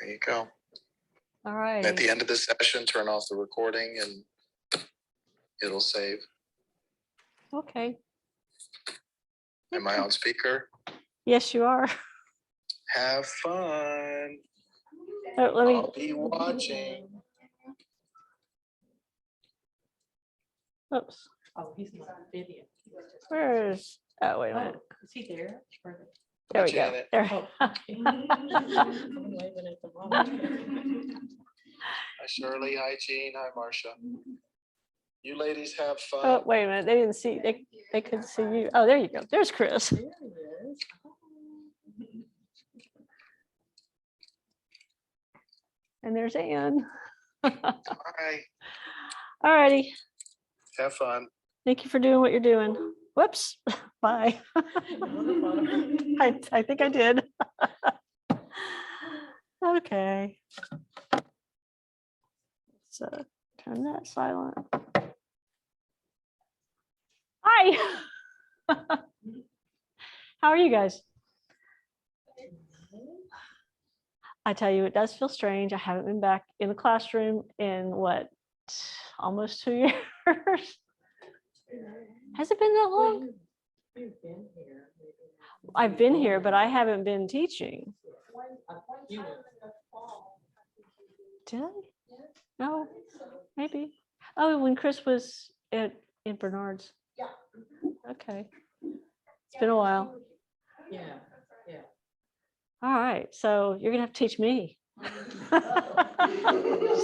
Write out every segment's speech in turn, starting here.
There you go. All right. At the end of the session, turn off the recording and it'll save. Okay. Am I on speaker? Yes, you are. Have fun. Let me. I'll be watching. Oops. Oh, he's not on video. Where's? Oh, wait a minute. Oh, is he there? There we go. Janet. There. Oh, okay. I'm waving at the wrong. Hi, Shirley. Hi, Jean. Hi, Marcia. You ladies have fun. Oh, wait a minute. They didn't see. They couldn't see you. Oh, there you go. There's Chris. There he is. And there's Ann. Hi. All righty. Have fun. Thank you for doing what you're doing. Whoops. Bye. I think I did. Okay. Let's turn that silent. Hi. How are you guys? I tell you, it does feel strange. I haven't been back in the classroom in what, almost 2 years? Has it been that long? You've been here. I've been here, but I haven't been teaching. Did I? No, maybe. Oh, when Chris was in Bernard's. Yeah. Okay. It's been a while. Yeah, yeah. All right, so you're gonna have to teach me. Just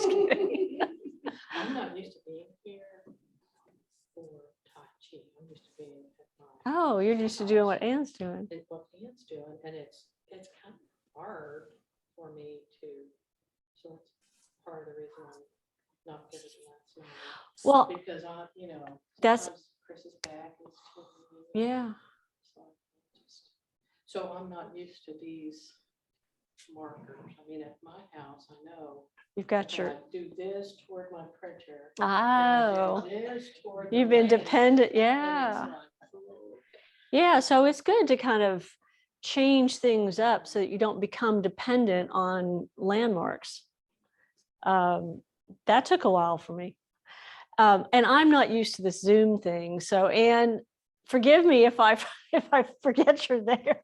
kidding. I'm not used to being here for Tai Chi. I'm used to being at my. Oh, you're used to doing what Ann's doing. It's what Ann's doing, and it's kind of hard for me to. So it's part of the reason I'm not good at the last night. Well, Because that's sometimes Chris's back is to yeah. So I'm not used to these markers. I mean, at my house, I know. You've got your. I do this toward my printer. Oh, This toward you've the been lamp, dependent. and Yeah. it's like, oh. Yeah, so it's good to kind of change things up so that you don't become dependent on landmarks. That took a while for me. And I'm not used to this Zoom thing. So, Anne, forgive me if I forget you're there.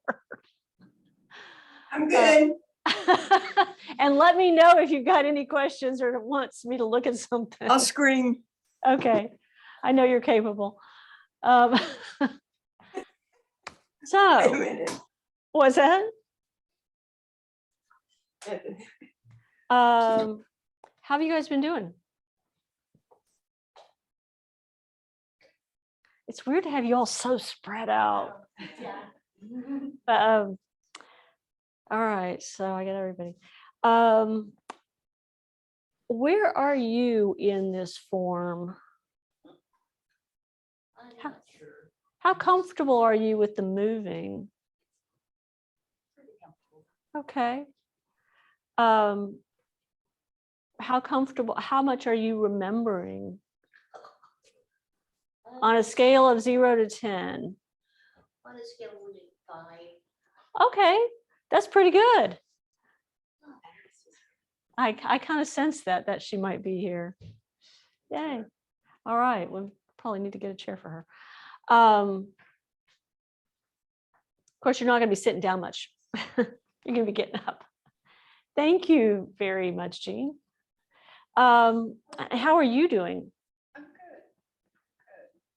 I'm good. And let me know if you've got any questions or wants me to look at something. I'll scream. Okay, I know you're capable. Wait a So, minute. what's that? How have you guys been doing? It's weird to have you all so spread out. But, all right, so I got everybody. Where are you in this form? How comfortable are you with the moving? Okay. How comfortable, how much are you remembering? On a scale of 0 to 10. On a scale of 1 to 5. Okay, that's pretty good. I kind of sense that she might be here. Yay. All right, we probably need to get a chair for her. Of course, you're not going to be sitting down much. You're going to be getting up. Thank you very much, Jean. How are you doing? I'm good.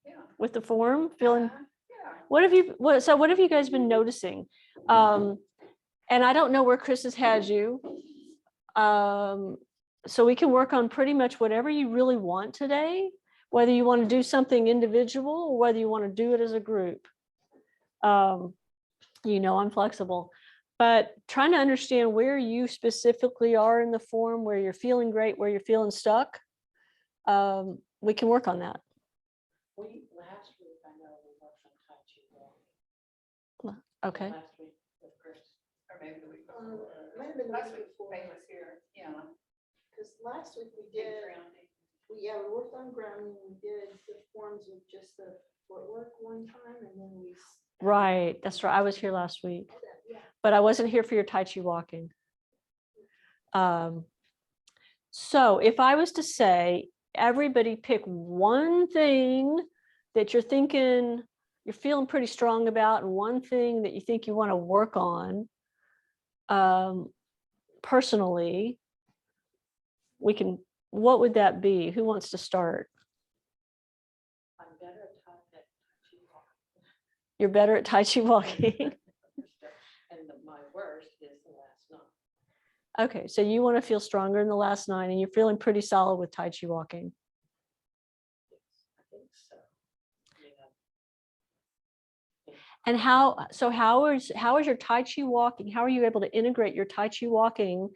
Good. Yeah. With the form? Feeling? Yeah. What have you guys been noticing? And I don't know where Chris has had you. So we can work on pretty much whatever you really want today, whether you want to do something individual or whether you want to do it as a group. I'm flexible, but trying to understand where you specifically are in the form, where you're feeling great, where you're feeling stuck. We can work on that. Last week, I know we worked on Tai Chi Walking. Okay. Last week with Chris. Or maybe the week before. Might have been the Last week week before. Faye was here. Yeah. Because last week we did, we worked on grounding, we did the forms of just the footwork one time, and then we. Right, that's right. I was here last week, Yeah. but I wasn't here for your Tai Chi walking. So if I was to say, everybody pick one thing that you're thinking, you're feeling pretty strong about, and one thing that you think you want to work on personally, what would that be? Who wants to start? I'm better at Tai Chi Walking. You're better at Tai Chi Walking. And my worst is the last night. Okay, so you want to feel stronger in the last 9, and you're feeling pretty solid with Tai Chi Walking. Yes, I think so. And how is your Tai Chi Walking? How are you able to integrate your Tai Chi Walking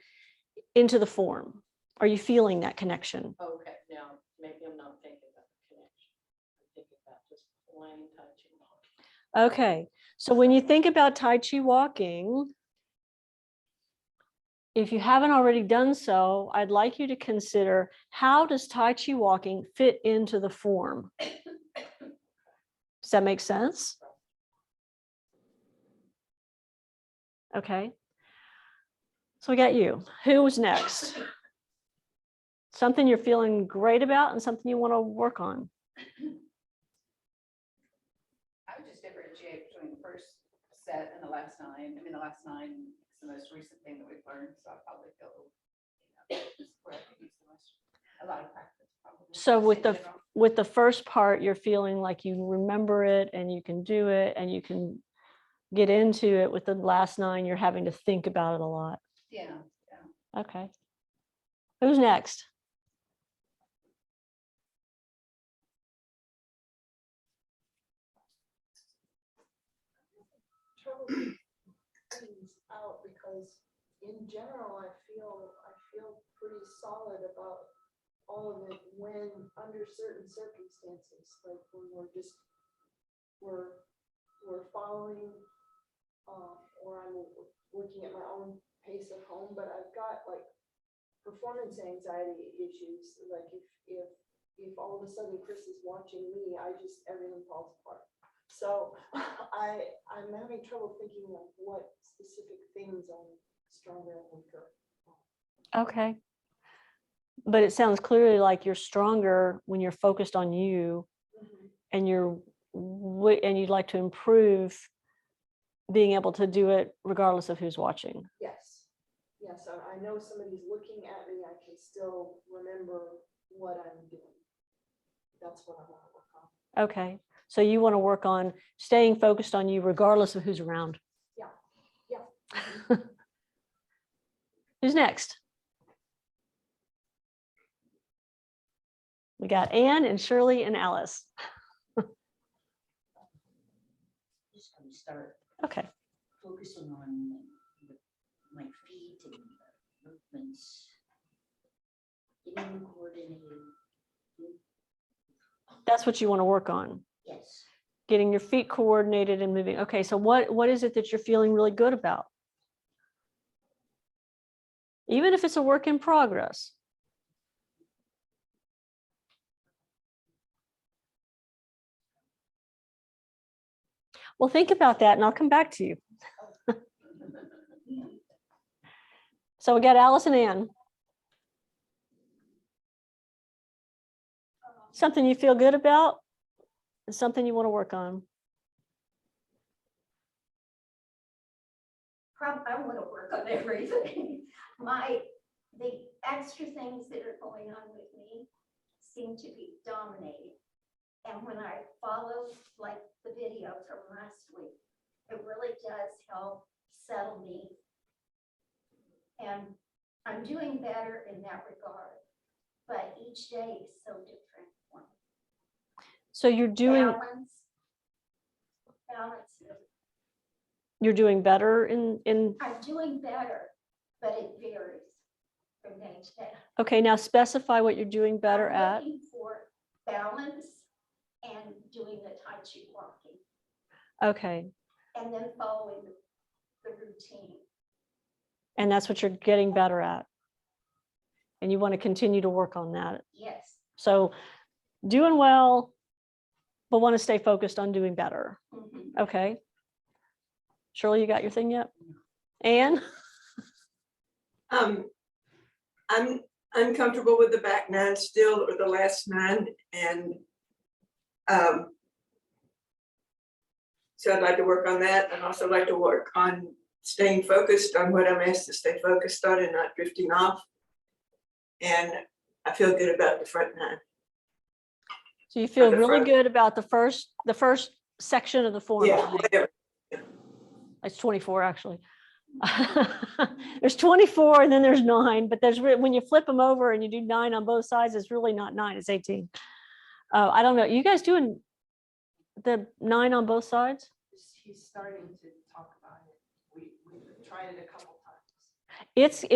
into the form? Are you feeling that connection? Okay, now maybe I'm not thinking about the connection. I'm thinking about just plain Tai Chi Walking. Okay, so when you think about Tai Chi Walking, if you haven't already done so, I'd like you to consider, how does Tai Chi Walking fit into the form? Does that make sense? Okay. So we got you. Who's next? Something you're feeling great about and something you want to work on. I would just differentiate between the first set and the last 9. I mean, the last 9 is the most recent thing that we've learned, so I probably feel, just where I could use the most, a lot of practice probably. So just with in the general. with the first part, you're feeling like you remember it and you can do it and you can get into it. With the last 9, you're having to think about it a lot. Yeah, Okay. Who's next? Trouble things out because in general, I feel pretty solid about all of it when under certain circumstances, like when we're following, or I'm working at my own pace at home, but I've got like performance anxiety issues. Like if all of a sudden Chris is watching me, everything falls apart. So I'm having trouble thinking of what specific things I'm stronger and weaker. Okay. But it sounds clearly like you're stronger when you're focused on you, and you'd like to improve being able to do it regardless of who's watching. Yes. Yes, I know somebody's looking at me, I can still remember what I'm doing. That's what I want to work on. Okay. So you want to work on staying focused on you regardless of who's around. Yeah. Who's next? We got Anne and Shirley and Alice. Just going to start Okay. focusing on my feet and the movements, getting them coordinated. That's what you want to work on. Yes, Getting your feet coordinated and moving. Okay. So what is it that you're feeling really good about? Even if it's a work in progress. Well, think about that and I'll come back to you. So we got Alice and Ann. Something you feel good about and something you want to work on. I want to work on everything. The extra things that are going on with me seem to be dominating. And when I follow like the video from last week, it really does help settle me. And I'm doing better in that regard, but each day is so different for me. So you're doing Balance. you're doing better in I'm doing better, but it varies from day to day. okay, now specify what you're doing better I'm at. looking for balance and doing the Tai Chi walking, Okay. and then following the routine. And that's what you're getting better at. And you want to continue to work on that. Yes. So doing well, but want to stay focused on doing better. Mhm. Okay. Shirley, you got your thing yet? Anne? I'm uncomfortable with the back 9 still, or the last 9, and so I'd like to work on that, and also like to work on staying focused on what I'm asked to stay focused on and not drifting off. And I feel good about the front 9. So you feel the really front. good about the first section of the form. Yeah, whatever. It's 24 actually. There's 24 and then there's 9, but when you flip them over and you do 9 on both sides, it's really not 9, it's 18. I don't know. You guys doing the 9 on both sides? He's starting to talk about it. We've tried it a couple times.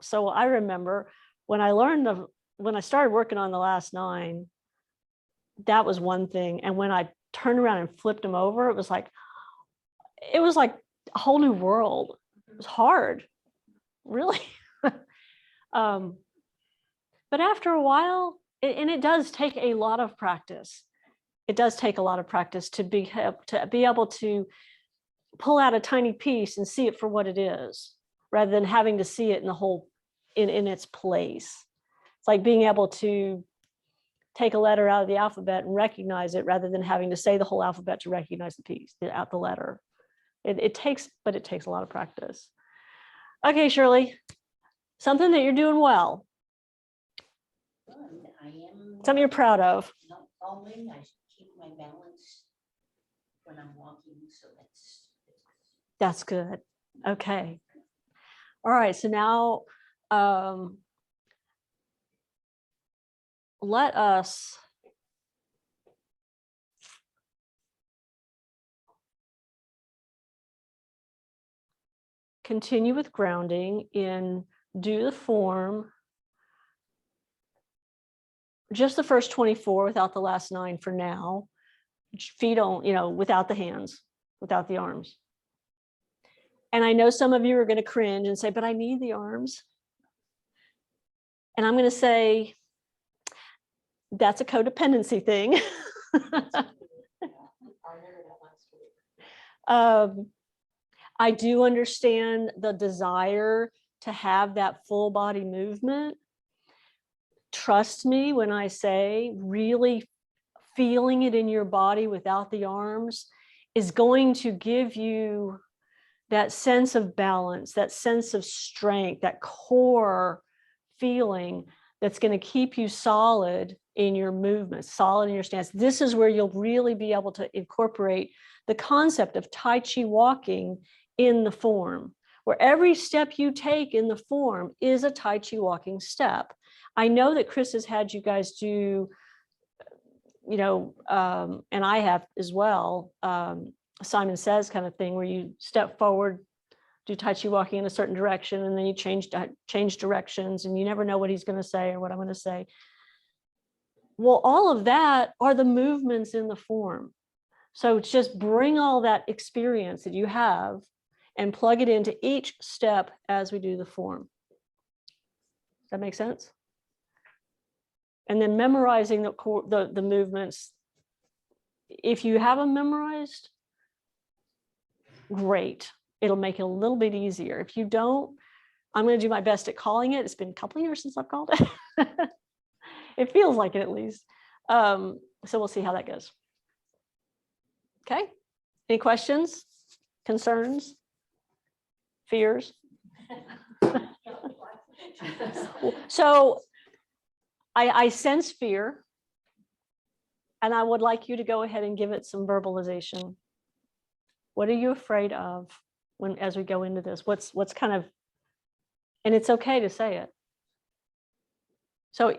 So I remember when I started working on the last 9, that was one thing. And when I turned around and flipped them over, it was like a whole new world. It was hard, really. But after a while, and it does take a lot of practice. It does take a lot of practice to be able to pull out a tiny piece and see it for what it is, rather than having to see it in its place. It's like being able to take a letter out of the alphabet and recognize it, rather than having to say the whole alphabet to recognize the letter. It takes a lot of practice. Okay, Shirley, something that you're doing well, I am. something you're proud of. Not falling, I keep my balance when I'm walking, so That's good. Okay. All right, so now let us continue with grounding in do the form, just the first 24 without the last 9 for now. Feet on, without the hands, without the arms. And I know some of you are going to cringe and say, but I need the arms. And I'm going to say, that's a codependency thing. I do understand the desire to have that full body movement. Trust me when I say really feeling it in your body without the arms is going to give you that sense of balance, that sense of strength, that core feeling that's going to keep you solid in your movements, solid in your stance. This is where you'll really be able to incorporate the concept of Tai Chi walking in the form, where every step you take in the form is a Tai Chi walking step. I know that Chris has had you guys do, and I have as well, Simon Says kind of thing, where you step forward, do Tai Chi walking in a certain direction, and then you change directions, and you never know what he's going to say or what I'm going to say. Well, all of that are the movements in the form. So just bring all that experience that you have and plug it into each step as we do the form. Does that make sense? And then memorizing the movements. If you have them memorized, great. It'll make it a little bit easier. If you don't, I'm going to do my best at calling it. It's been a couple of years since I've called it. It feels like it at least. So we'll see how that goes. Okay. Any questions, concerns, fears? So I sense fear, and I would like you to go ahead and give it some verbalization. What are you afraid of as we go into this? What's kind of, and it's okay to say it. So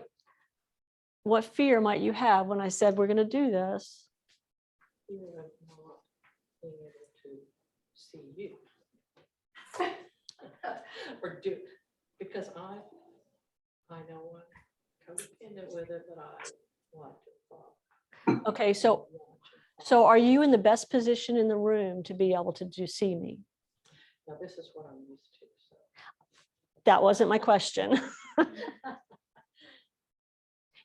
what fear might you have when I said we're going to do this? Fear of not being able to see you. Or because I know I'm codependent with it, but I want to talk. Okay, so are you in the best position in the room to be able to see me? Now, this is what I'm used to. So. That wasn't my question.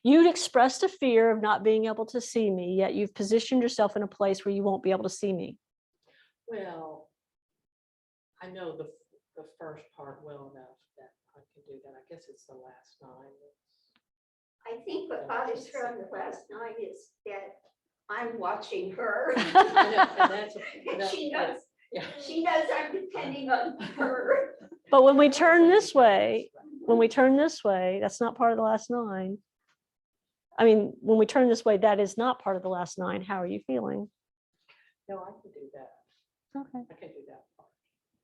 You'd expressed a fear of not being able to see me, yet you've positioned yourself in a place where you won't be able to see me. Well, I know the first part well enough that I can do that. I guess it's the last 9. I think what bothers her on the last 9 is that I'm watching her. And that's, She knows, yeah. she knows I'm depending on her. But when we turn this way, that's not part of the last 9. I mean, when we turn this way, that is not part of the last 9. How are you feeling? No, I can do that. Okay. I can do that part.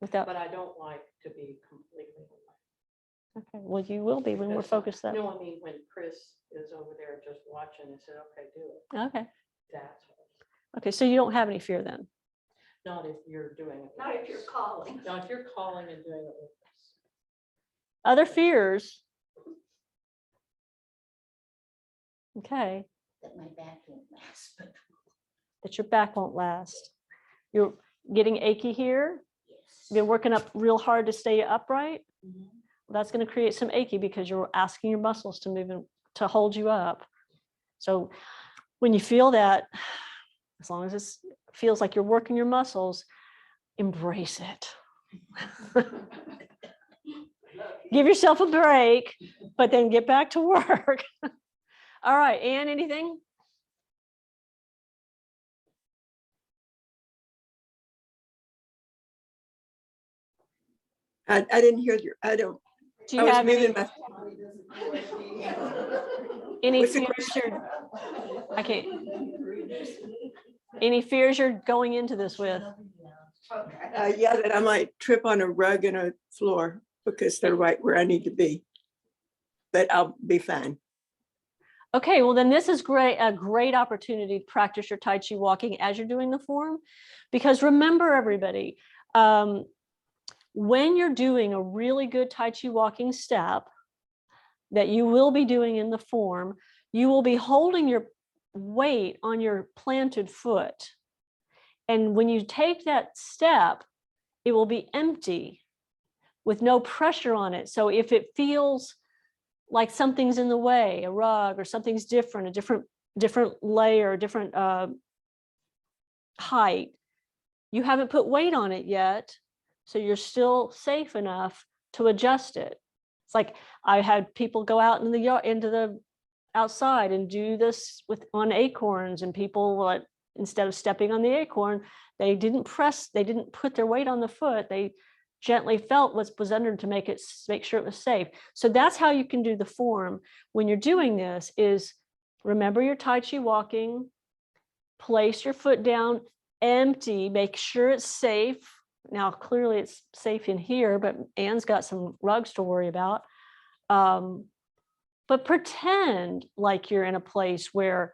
Without, But I don't like to be completely away. okay, well, you will be when we're That's- focused that way. No, I mean, when Chris is over there just watching and said, okay, do it. Okay. That's what, Okay, so you don't have any fear then? not if you're doing it. with Not if us. you're calling. No, if you're calling and doing it with us. Other fears? Okay, That my back won't last, but that your back won't last. You're getting achy here. yes. Been working up real hard to stay upright. Mhm. That's going to create some achy because you're asking your muscles to move and to hold you up. So when you feel that, as long as it feels like you're working your muscles, embrace it. Give yourself a break, but then get back to work. All right, Ann, anything? I didn't hear your, I don't, Do I you was have any, moving my, any What's the fears I can't, any fears you're going into this with? yeah, that I might trip on a rug and a floor because they're right where I need to be. But I'll be fine. Okay, well then this is great, a great opportunity to practice your Tai Chi walking as you're doing the form. Because remember everybody, when you're doing a really good Tai Chi walking step that you will be doing in the form, you will be holding your weight on your planted foot. And when you take that step, it will be empty with no pressure on it. So if it feels like something's in the way, a rug or something's different, a different layer, different height, you haven't put weight on it yet. So you're still safe enough to adjust it. It's like I had people go out in the yard, into the outside and do this on acorns, and people, instead of stepping on the acorn, they didn't put their weight on the foot. They gently felt what was under to make sure it was safe. So that's how you can do the form when you're doing this. Is remember your Tai Chi walking, place your foot down, empty, make sure it's safe. Now clearly it's safe in here, but Anne's got some rugs to worry about. But pretend like you're in a place where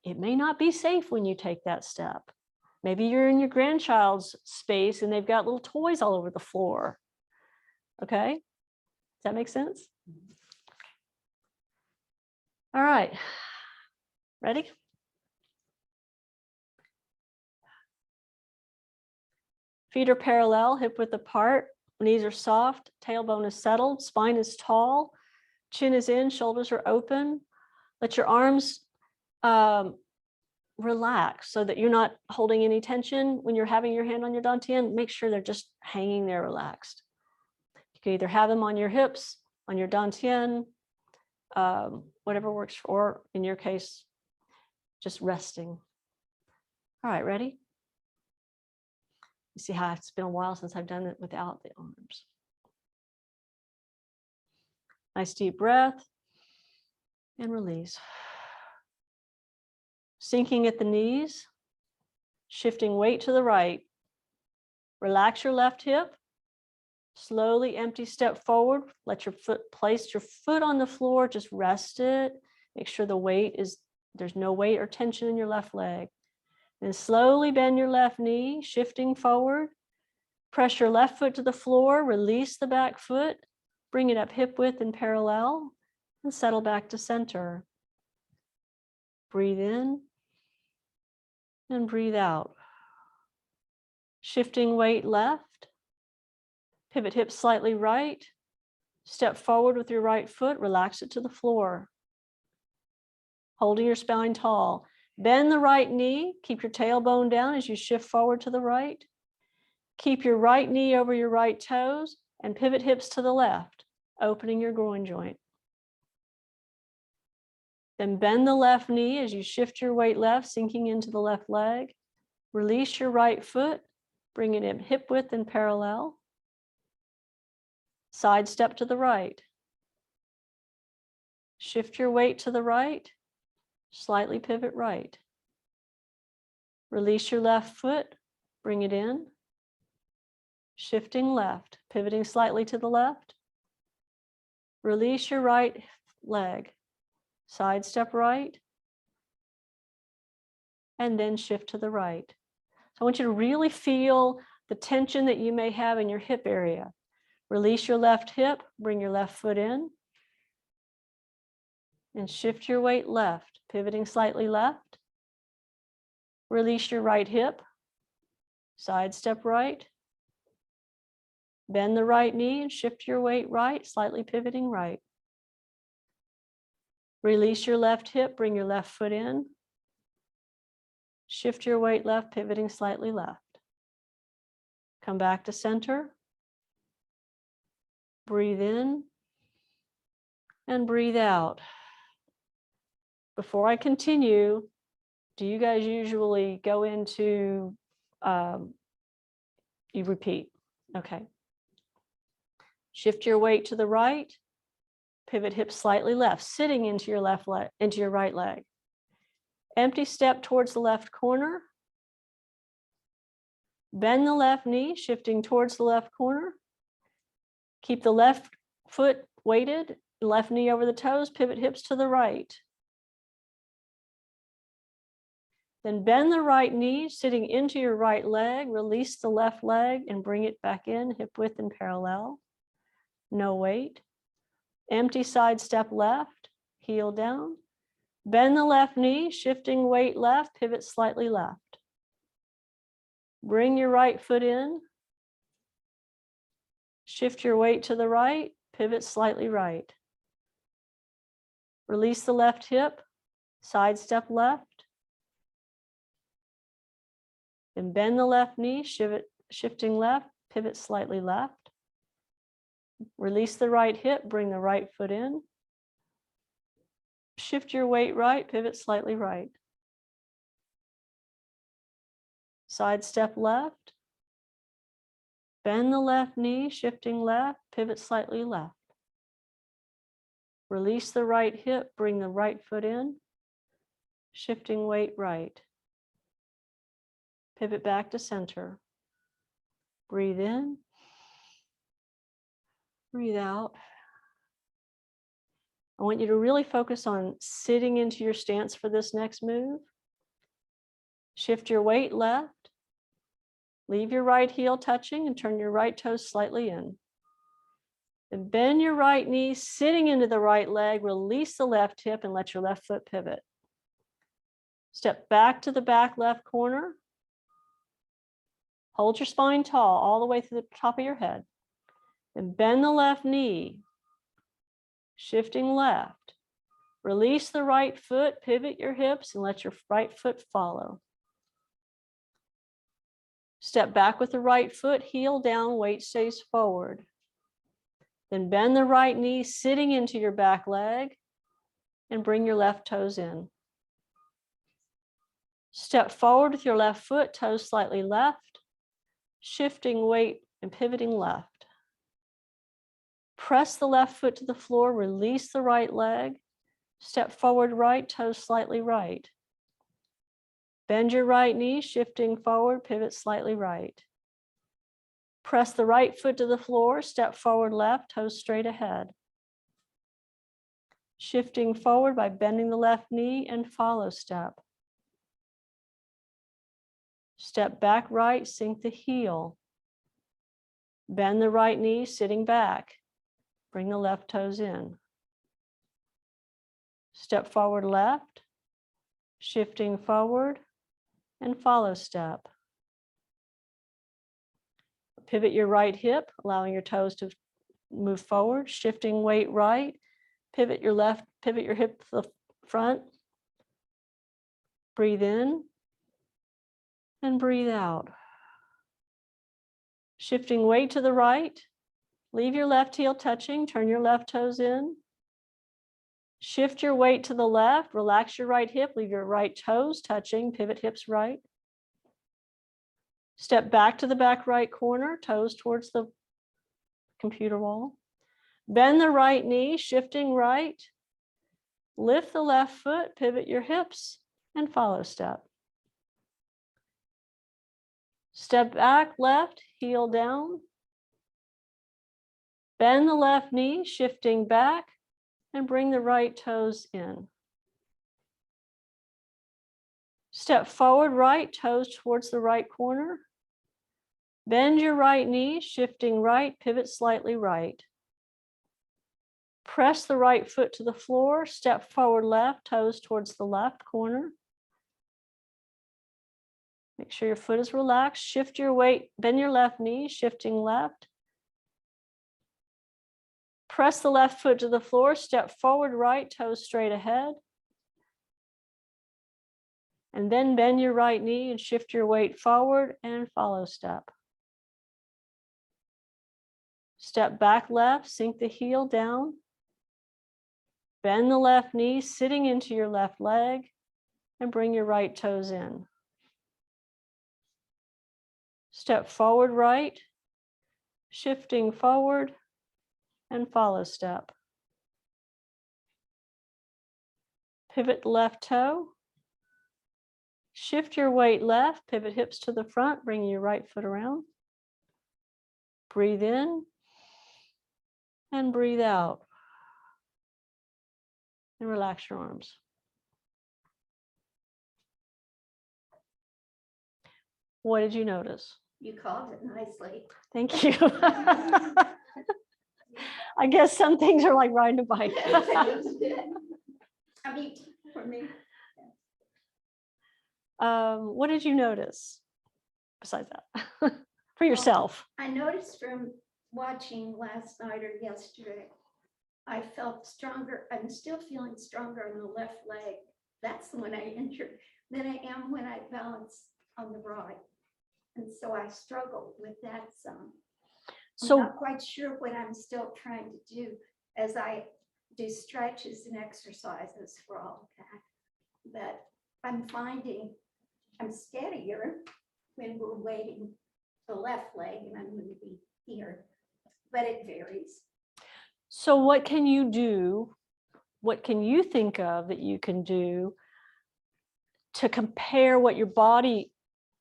it may not be safe when you take that step. Maybe you're in your grandchild's space and they've got little toys all over the floor. Okay, does that make sense? All right, ready? Feet are parallel, hip width apart, knees are soft, tailbone is settled, spine is tall, chin is in, shoulders are open. Let your arms relax so that you're not holding any tension when you're having your hand on your dantian. Make sure they're just hanging there relaxed. You can either have them on your hips, on your dantian, whatever works, or in your case, just resting. All right, ready? You see how it's been a while since I've done it without the arms. Nice deep breath and release. Sinking at the knees, shifting weight to the right. Relax your left hip. Slowly empty step forward. Let your foot, place your foot on the floor, just rest it. Make sure the weight is, there's no weight or tension in your left leg. And slowly bend your left knee, shifting forward. Press your left foot to the floor, release the back foot, bring it up hip width and parallel, and settle back to center. Breathe in and breathe out. Shifting weight left, pivot hips slightly right, step forward with your right foot, relax it to the floor. Holding your spine tall. Bend the right knee, keep your tailbone down as you shift forward to the right. Keep your right knee over your right toes and pivot hips to the left. opening your groin joint. Then bend the left knee as you shift your weight left, sinking into the left leg. Release your right foot, bring it in hip width and parallel. Side step to the right. Shift your weight to the right, slightly pivot right. Release your left foot, bring it in. Shifting left, pivoting slightly to the left. Release your right leg, side step right, and then shift to the right. So I want you to really feel the tension that you may have in your hip area. Release your left hip, bring your left foot in, and shift your weight left, pivoting slightly left. Release your right hip, side step right. Bend the right knee and shift your weight right, slightly pivoting right. Release your left hip, bring your left foot in. Shift your weight left, pivoting slightly left. Come back to center. Breathe in and breathe out. Before I continue, do you guys usually go into, you repeat? Okay. Shift your weight to the right, pivot hip slightly left, sitting into your left leg, into your right leg. Empty step towards the left corner. Bend the left knee, shifting towards the left corner. Keep the left foot weighted, left knee over the toes, pivot hips to the right. Then bend the right knee, sitting into your right leg, release the left leg and bring it back in, hip width and parallel. No weight. Empty side step left, heel down. Bend the left knee, shifting weight left, pivot slightly left. Bring your right foot in. Shift your weight to the right, pivot slightly right. Release the left hip, side step left. Then bend the left knee, shifting left, pivot slightly left. Release the right hip, bring the right foot in. Shift your weight right, pivot slightly right. Side step left. Bend the left knee, shifting left, pivot slightly left. Release the right hip, bring the right foot in. Shifting weight right. Pivot back to center. Breathe in. Breathe out. I want you to really focus on sitting into your stance for this next move. Shift your weight left. Leave your right heel touching and turn your right toes slightly in. Then bend your right knee, sitting into the right leg, release the left hip and let your left foot pivot. Step back to the back left corner. Hold your spine tall all the way to the top of your head. Then bend the left knee, shifting left. Release the right foot, pivot your hips and let your right foot follow. Step back with the right foot, heel down, weight stays forward. Then bend the right knee, sitting into your back leg and bring your left toes in. Step forward with your left foot, toes slightly left, shifting weight and pivoting left. Press the left foot to the floor, release the right leg, step forward right, toes slightly right. Bend your right knee, shifting forward, pivot slightly right. Press the right foot to the floor, step forward left, toes straight ahead. Shifting forward by bending the left knee and follow step. Step back right, sink the heel. Bend the right knee, sitting back. Bring the left toes in. Step forward left, shifting forward and follow step. Pivot your right hip, allowing your toes to move forward, shifting weight right. Pivot your left, pivot your hip to the front. Breathe in and breathe out. Shifting weight to the right, Leave your left heel touching, turn your left toes in. Shift your weight to the left, relax your right hip, leave your right toes touching, pivot hips right. Step back to the back right corner, toes towards the computer wall. Bend the right knee, shifting right. Lift the left foot, pivot your hips, and follow step. Step back, left, heel down. Bend the left knee, shifting back, and bring the right toes in. Step forward right, toes towards the right corner. Bend your right knee, shifting right, pivot slightly right. Press the right foot to the floor, step forward left, toes towards the left corner. Make sure your foot is relaxed, shift your weight, bend your left knee, shifting left. Press the left foot to the floor, step forward right, toes straight ahead. And then bend your right knee and shift your weight forward and follow step. Step back left, sink the heel down. Bend the left knee, sitting into your left leg, and bring your right toes in. Step forward right, shifting forward, and follow step. Pivot left toe. Shift your weight left, pivot hips to the front, bring your right foot around. Breathe in and breathe out. And relax your arms. What did you notice? You called it nicely. Thank you. I guess some things are like riding a bike. I mean, for me, What did you notice besides that for yourself? I noticed from watching last night or yesterday, I felt stronger. I'm still feeling stronger on the left leg. That's when I injured than I am when I balance on the right. And so I struggled with that some. I'm So not quite sure what I'm still trying to do as I do stretches and exercises for all of that. But I'm finding I'm steadier when we're waiting the left leg and I'm going to be here, but it varies. So what can you do? What can you think of that you can do to compare what your body,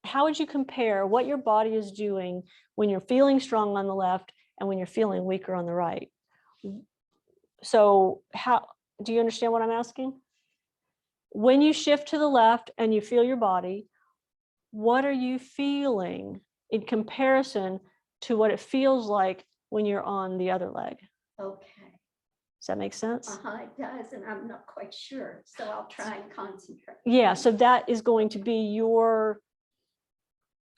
how would you compare what your body is doing when you're feeling strong on the left and when you're feeling weaker on the right? So how, do you understand what I'm asking? When you shift to the left and you feel your body, what are you feeling in comparison to what it feels like when you're on the other leg? Okay. Does that make sense? It does, and I'm not quite sure, so I'll try and concentrate. Yeah, so that is going to be your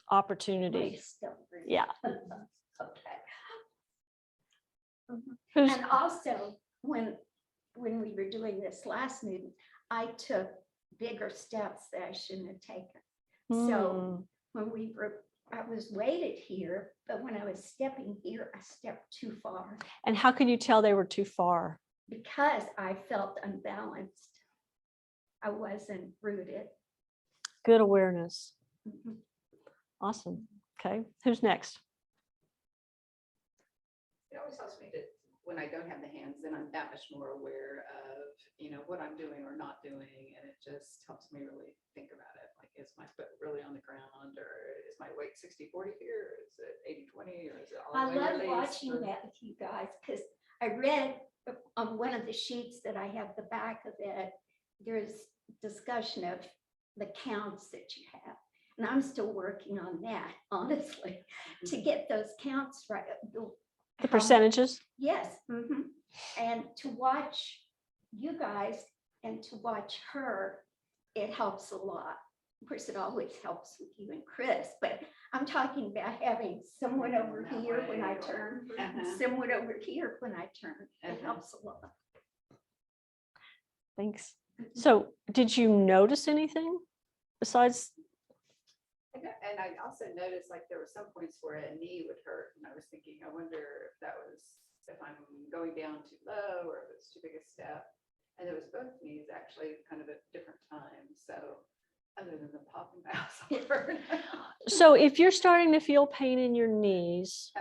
I opportunity. just don't really- Yeah. Okay. Who's, And also, when we were doing this last meeting, I took bigger steps that I shouldn't have taken. So when I was weighted here, but when I was stepping here, I stepped too far and how could you tell they were too far? because I felt unbalanced. I wasn't rooted. Good awareness. Mhm. Awesome. Okay, who's next? It always helps me to, when I don't have the hands, then I'm that much more aware of, what I'm doing or not doing. And it just helps me really think about it. Like, is my foot really on the ground, or is my weight 60-40 here? Or is it 80-20, or is it all I the way love released, watching or- that with you guys because I read on one of the sheets that I have the back of it, there's discussion of the counts that you have. And I'm still working on that, honestly, to get those counts right. The percentages? Yes. And to watch you guys and to watch her, it helps a lot. Of course, it always helps with you and Chris, but I'm talking about having someone over here when I turn, someone over here when I turn. It helps a lot. Thanks. So did you notice anything besides? And I also noticed like there were some points where a knee would hurt and I was thinking, I wonder if that was, if I'm going down too low or if it's too big a step. And it was both knees actually kind of at different times. So other than the popping mouse. So if you're starting to feel pain in your knees,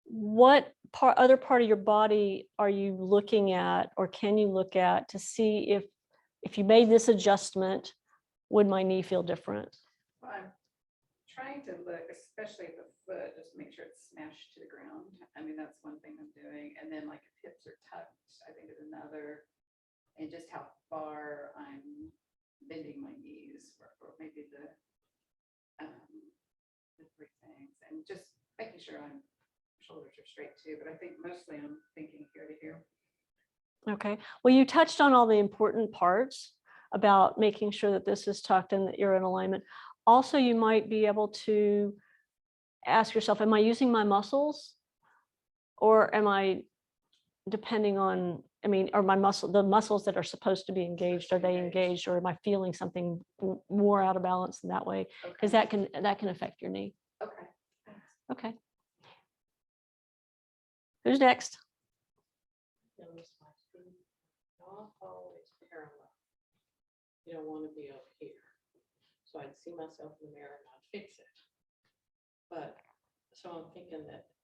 what other part of your body are you looking at or can you look at to see if you made this adjustment, would my knee feel different? Well, I'm trying to look, especially at the foot, just make sure it's smashed to the ground. I mean, that's one thing I'm doing. And then like if hips are tucked, I think is another. And just how far I'm bending my knees or maybe the three things. And just making sure I'm shoulders are straight too. But I think mostly I'm thinking here to here. Okay, well, you touched on all the important parts about making sure that this is tucked and that you're in alignment. Also, you might be able to ask yourself, am I using my muscles? Or am I depending on, I mean, are the muscles that are supposed to be engaged, are they engaged, or am I feeling something more out of balance in that way? Because that can affect your knee. Okay. Okay. Who's next? Notice my feet not always parallel. You don't want to be up here. So I'd see myself in the mirror and I'd fix it. But so I'm thinking that at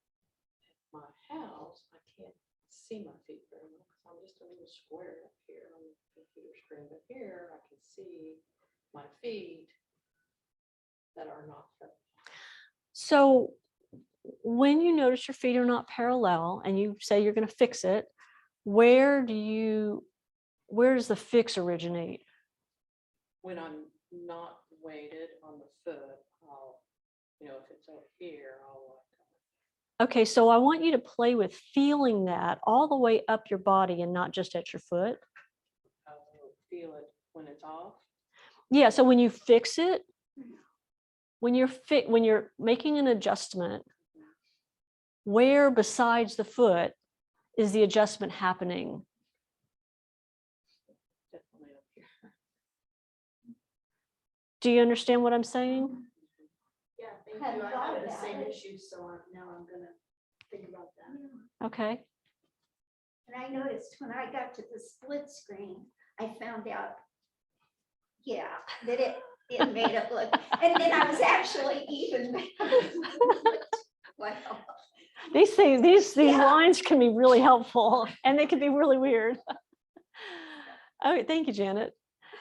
my house, I can't see my feet very well because I'm just a little square up here on the computer screen. But here I can see my feet that are not parallel. So when you notice your feet are not parallel and you say you're going to fix it, where does the fix originate? When I'm not weighted on the foot, I'll, if it's over here, I'll Okay, so I want you to play with feeling that all the way up your body and not just at your foot. feel it when it's off. Yeah, so when you fix it, when you're making an adjustment, where besides the foot is the adjustment happening? Definitely up here. Do you understand what I'm saying? Yeah, thank Hadn't you. I thought have the about same it. issue, so now I'm gonna think about that. Okay. And I noticed when I got to the split screen, I found out, yeah, that it made it look, and then I was actually even. Wow. These things, these Yeah. lines can be really helpful and they can be really weird. All right, thank you, Janet.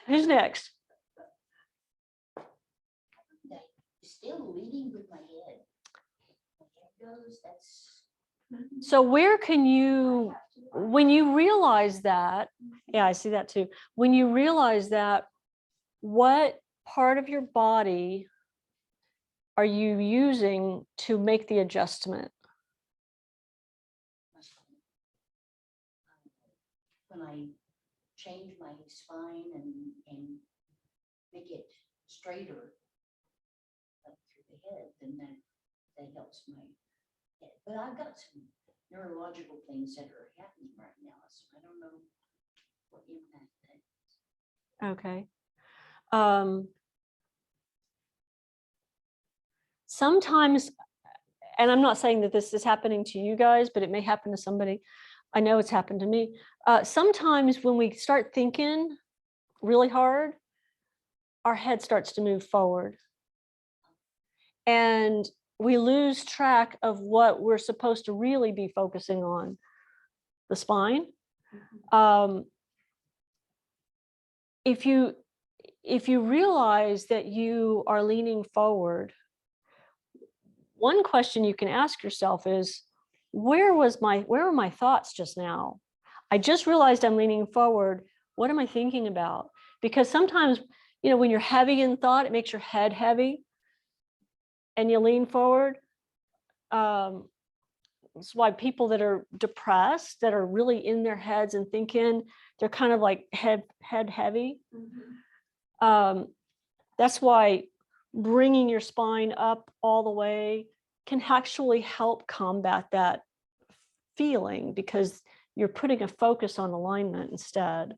Who's next? Still leading with my head. My head goes, that's. So where can you, when you realize that, yeah, I see that too. When you realize that, what part of your body are you using to make the adjustment? When I change my spine and make it straighter up through the head, then that helps my head. But I've got some neurological things that are happening right now, so I don't know what impact that is. Okay. Sometimes, and I'm not saying that this is happening to you guys, but it may happen to somebody. I know it's happened to me. Sometimes when we start thinking really hard, our head starts to move forward. And we lose track of what we're supposed to really be focusing on, the spine. If you realize that you are leaning forward, one question you can ask yourself is, where were my thoughts just now? I just realized I'm leaning forward. What am I thinking about? Because sometimes, when you're heavy in thought, it makes your head heavy and you lean forward. That's why people that are depressed, that are really in their heads and thinking, they're kind of like head heavy. That's why bringing your spine up all the way can actually help combat that feeling, because you're putting a focus on alignment instead.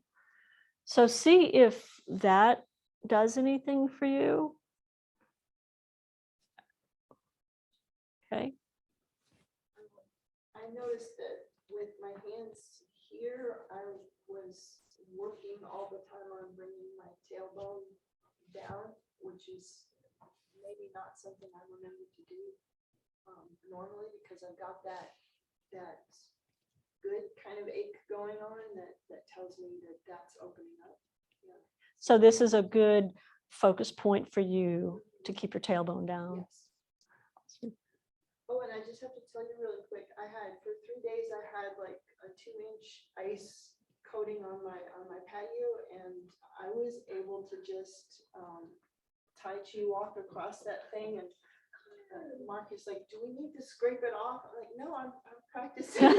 So see if that does anything for you. Okay. I noticed that with my hands here, I was working all the time on bringing my tailbone down, which is maybe not something I remember to do normally, because I've got that good kind of ache going on that tells me that that's opening up. Yeah. So this is a good focus point for you to keep your tailbone down. Yes. Oh, and I just have to tell you really quick, for 3 days, I had like a 2-inch ice coating on my patio, and I was able to just Tai Chi walk across that thing, and Mark is like, do we need to scrape it off? I'm like, no, I'm practicing.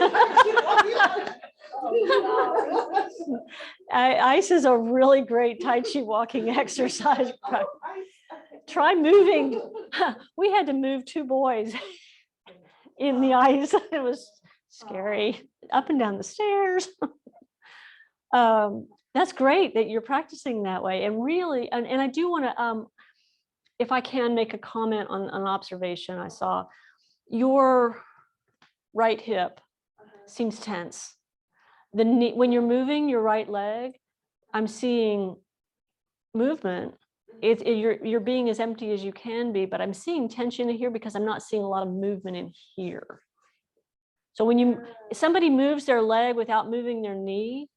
Ice is a really great Tai Chi walking exercise. Try moving. We had to move 2 boys in the ice. It was scary, up and down the stairs. That's great that you're practicing that way. And really, and I do want to, if I can make a comment on an observation I saw, your right hip seems tense. The knee, when you're moving your right leg, I'm seeing movement. You're being as empty as you can be, but I'm seeing tension in here because I'm not seeing a lot of movement in here. So when if somebody moves their leg without moving their knee,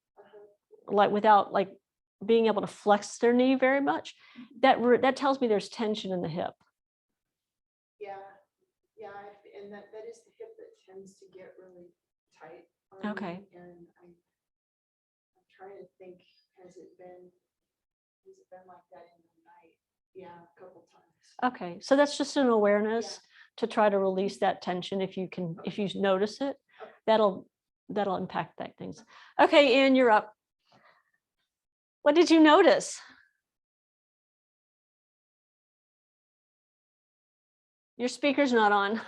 like without like being able to flex their knee very much, that tells me there's tension in the hip. Yeah, and that is the hip that tends to get really tight on me, Okay. and I'm trying to think, has it been like that in the night? Yeah, a couple times. Okay, so that's just an awareness Yeah. to try to release that tension if you can, if you notice it, that'll impact that things. Okay, Ann, you're up. What did you notice? Your speaker's not on.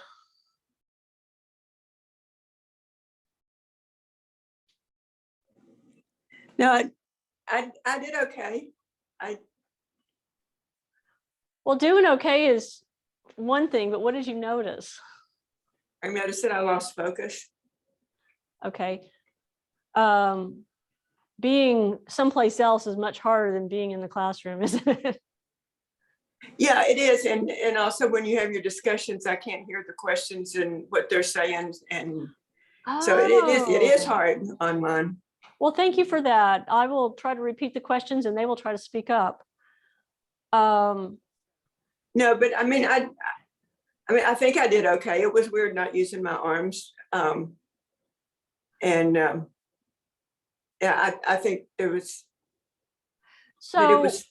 No, I did okay. Well, doing okay is one thing, but what did you notice? I noticed that I lost focus. Okay. Being someplace else is much harder than being in the classroom, isn't it? Yeah, it is. And also when you have your discussions, I can't hear the questions and what they're saying. And so it is Oh. hard on mine. Well, thank you for that. I will try to repeat the questions and they will try to speak up. No, but I mean, I think I did okay. It was weird not using my arms. Yeah, I think it was, but it So, was,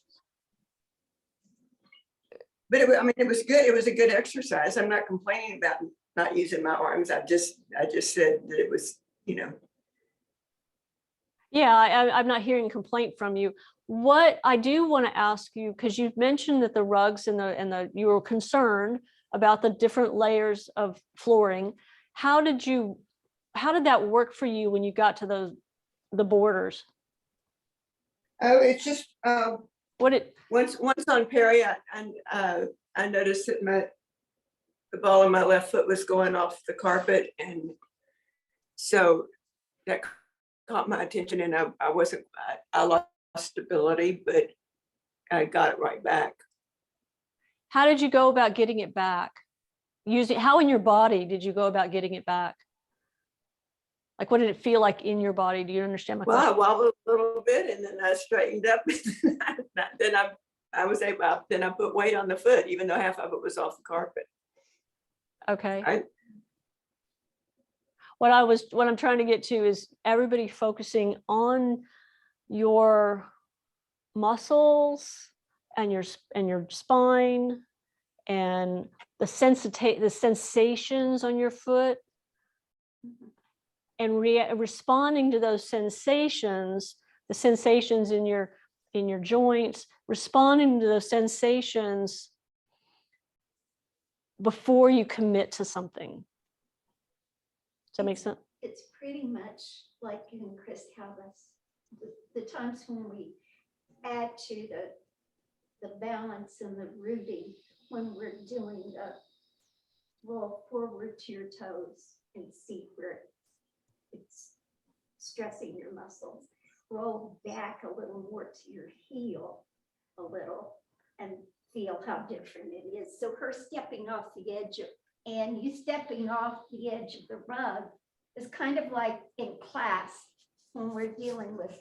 I mean, it was good. It was a good exercise. I'm not complaining about not using my arms. I just said that it was, yeah, I'm not hearing complaint from you. What I do want to ask you, because you've mentioned that the rugs and you were concerned about the different layers of flooring. How did that work for you when you got to the borders? Oh, it's just once on Perry, I noticed that the ball of my left foot was going off the carpet, and so that caught my attention, and I lost stability, but I got it right back. How did you go about getting it back? How in your body did you go about getting it back? Like, what did it feel like in your body? Do you understand my question? Well, I wobbled a little bit, and then I straightened up. Then I was able. Then I put weight on the foot, even though half of it was off the carpet. Okay. What I'm trying to get to is everybody focusing on your muscles and your spine and the sensations on your foot, and responding to those sensations, the sensations in your joints, responding to those sensations before you commit to something. Does that make sense? It's pretty much like you and Chris have us, the times when we add to the balance and the rooting when we're doing roll forward to your toes and see where it's stressing your muscles. Roll back a little more to your heel a little and feel how different it is. So her stepping off the edge and you stepping off the edge of the rug is kind of like in class when we're dealing with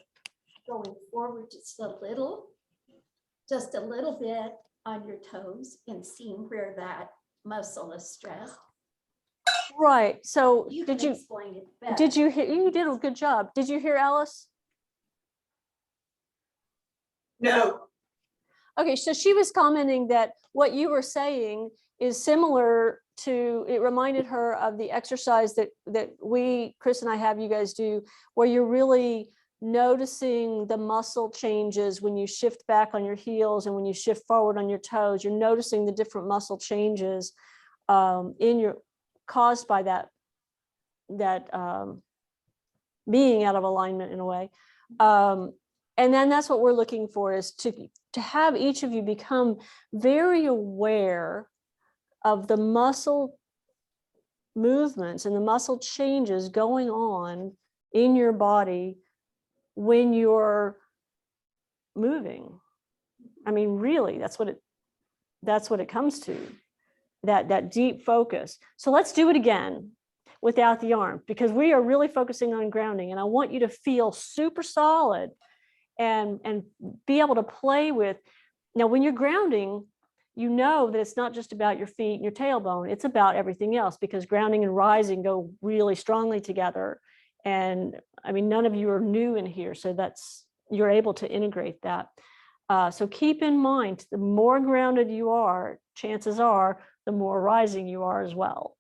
going forward just a little bit on your toes and seeing where that muscle is stressed. Right. So You did can you, explain it better. did you hear, you did a good job. Did you hear Alice? No, Okay, so she was commenting that what you were saying is similar to, it reminded her of the exercise that we, Chris and I have you guys do, where you're really noticing the muscle changes when you shift back on your heels and when you shift forward on your toes. You're noticing the different muscle changes in your, caused by that being out of alignment in a way. And then that's what we're looking for, is to have each of you become very aware of the muscle movements and the muscle changes going on in your body when you're moving. I mean, really, that's what it comes to, that deep focus. So let's do it again without the arm, because we are really focusing on grounding, and I want you to feel super solid and be able to play with. Now, when you're grounding, you know that it's not just about your feet and your tailbone, it's about everything else, because grounding and rising go really strongly together. And I mean, none of you are new in here, so you're able to integrate that. So keep in mind, the more grounded you are, chances are the more rising you are as well.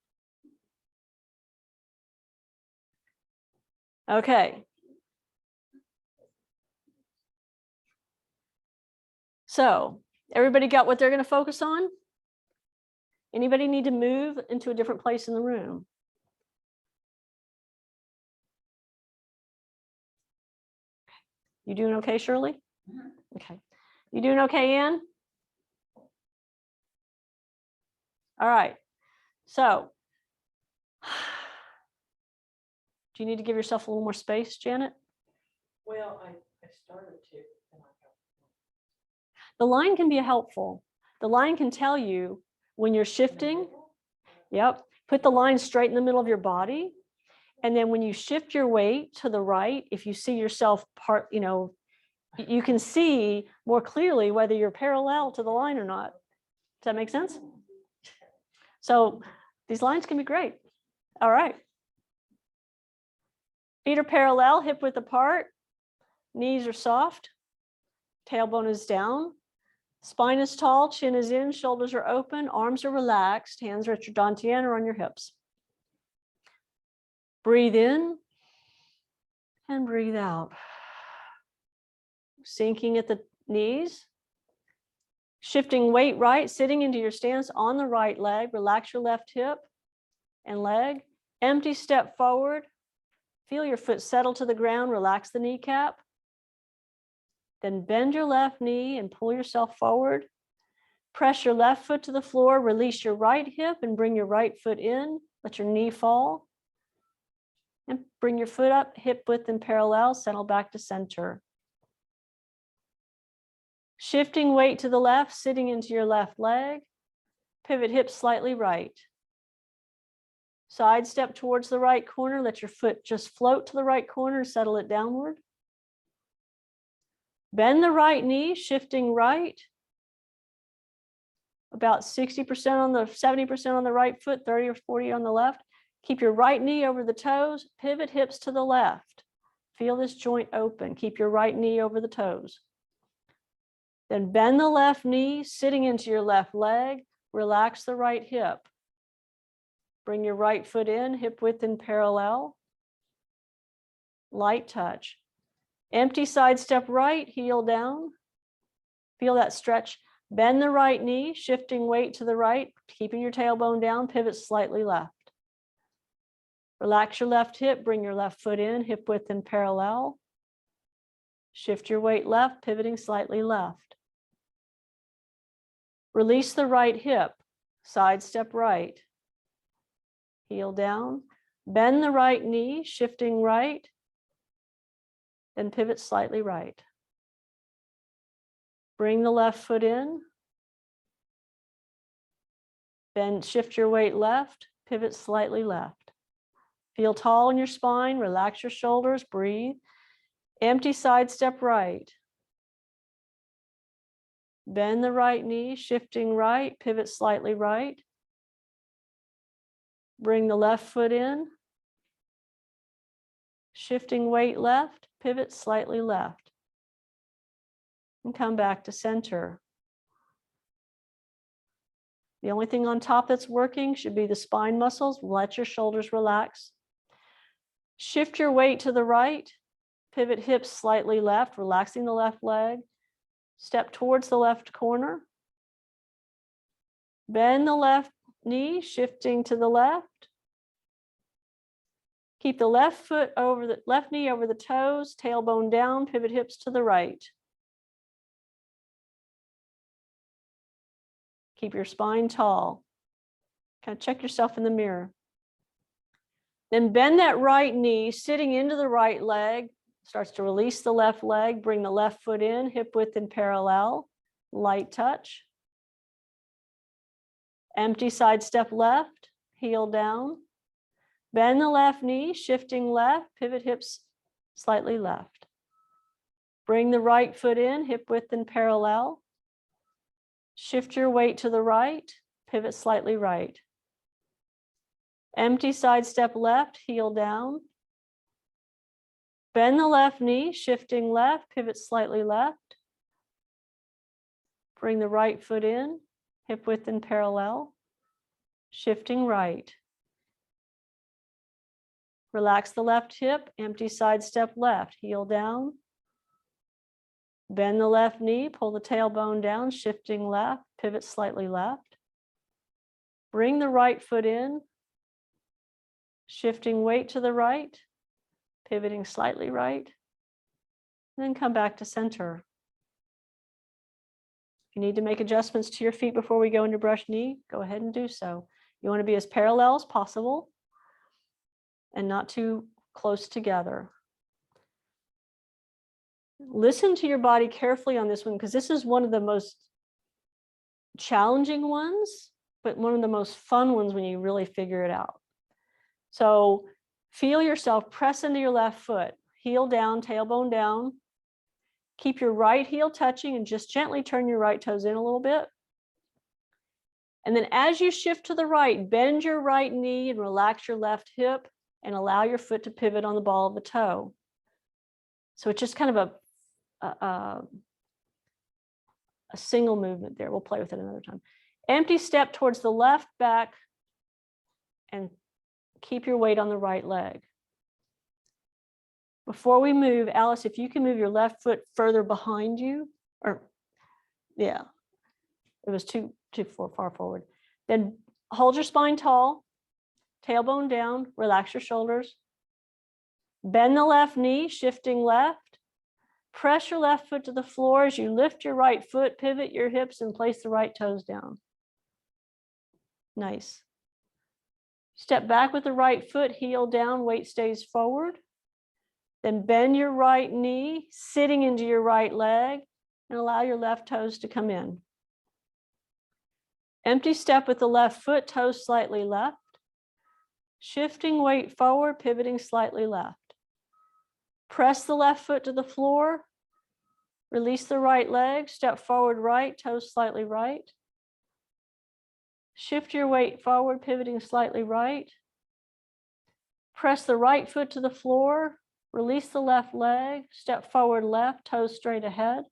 Okay. So everybody got what they're going to focus on? Anybody need to move into a different place in the room? You doing okay, Shirley? Okay. You doing okay, Ann? All right. So do you need to give yourself a little more space, Janet? Well, I started to. And I The line can be helpful. The line can tell you when you're shifting. Yep. Put the line straight in the middle of your body. And then when you shift your weight to the right, if you see yourself you can see more clearly whether you're parallel to the line or not. Does that make sense? So these lines can be great. All right. Feet are parallel, hip width apart. Knees are soft. Tailbone is down. Spine is tall, chin is in, shoulders are open, arms are relaxed, hands are at your dantian or on your hips. Breathe in and breathe out. Sinking at the knees. Shifting weight right, sitting into your stance on the right leg. Relax your left hip and leg. Empty step forward. Feel your foot settle to the ground, relax the kneecap. Then bend your left knee and pull yourself forward. Press your left foot to the floor, release your right hip and bring your right foot in. Let your knee fall. And bring your foot up, hip width and parallel, settle back to center. Shifting weight to the left, sitting into your left leg. Pivot hips slightly right. Side step towards the right corner, let your foot just float to the right corner, settle it downward. Bend the right knee, shifting right. About 60% on the 70% on the right foot, 30 or 40 on the left. Keep your right knee over the toes, pivot hips to the left. Feel this joint open. Keep your right knee over the toes. Then bend the left knee, sitting into your left leg. Relax the right hip. Bring your right foot in, hip width and parallel. Light touch. Empty side step right, heel down. Feel that stretch. Bend the right knee, shifting weight to the right, keeping your tailbone down, pivot slightly left. Relax your left hip, bring your left foot in, hip width and parallel. Shift your weight left, pivoting slightly left. Release the right hip, side step right. heel down. Bend the right knee, shifting right, then pivot slightly right. Bring the left foot in. Then shift your weight left, pivot slightly left. Feel tall in your spine, relax your shoulders, breathe. Empty side step right. Bend the right knee, shifting right, pivot slightly right. Bring the left foot in. Shifting weight left, pivot slightly left. And come back to center. The only thing on top that's working should be the spine muscles. Let your shoulders relax. Shift your weight to the right. Pivot hips slightly left, relaxing the left leg. Step towards the left corner. Bend the left knee, shifting to the left. Keep the left foot over the left knee over the toes, tailbone down, pivot hips to the right. Keep your spine tall. Kind of check yourself in the mirror. Then bend that right knee, sitting into the right leg. Starts to release the left leg. Bring the left foot in, hip width and parallel. Light touch. Empty side step left, heel down. Bend the left knee, shifting left, pivot hips slightly left. Bring the right foot in, hip width and parallel. Shift your weight to the right, pivot slightly right. Empty side step left, heel down. Bend the left knee, shifting left, pivot slightly left. Bring the right foot in, hip width and parallel. Shifting right. Relax the left hip, empty side step left, heel down. Bend the left knee, pull the tailbone down, shifting left, pivot slightly left. Bring the right foot in, shifting weight to the right, pivoting slightly right, and then come back to center. If you need to make adjustments to your feet before we go into brush knee, go ahead and do so. You want to be as parallel as possible and not too close together. Listen to your body carefully on this one, because this is one of the most challenging ones, but one of the most fun ones when you really figure it out. So feel yourself press into your left foot, heel down, tailbone down. Keep your right heel touching and just gently turn your right toes in a little bit. And then as you shift to the right, bend your right knee and relax your left hip and allow your foot to pivot on the ball of the toe. So it's just kind of a single movement there. We'll play with it another time. Empty step towards the left back and keep your weight on the right leg. Before we move, Alice, if you can move your left foot further behind you, or yeah, it was too far forward. Then hold your spine tall, tailbone down, relax your shoulders. Bend the left knee, shifting left. Press your left foot to the floor as you lift your right foot, pivot your hips, and place the right toes down. Nice. Step back with the right foot, heel down, weight stays forward. Then bend your right knee, sitting into your right leg, and allow your left toes to come in. Empty step with the left foot, toes slightly left. Shifting weight forward, pivoting slightly left. Press the left foot to the floor. Release the right leg, step forward right, toes slightly right. Shift your weight forward, pivoting slightly right. Press the right foot to the floor. Release the left leg, step forward left, toes straight ahead.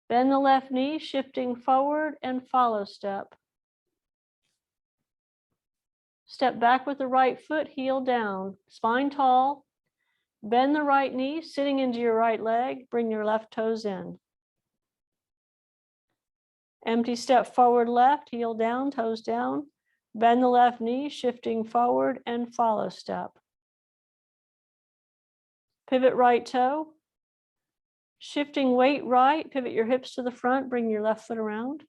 Bend the left knee, shifting forward and follow step. Step back with the right foot, heel down, spine tall. Bend the right knee, sitting into your right leg, bring your left toes in. Empty step forward left, heel down, toes down. Bend the left knee, shifting forward and follow step. Pivot right toe. Shifting weight right, pivot your hips to the front, bring your left foot around.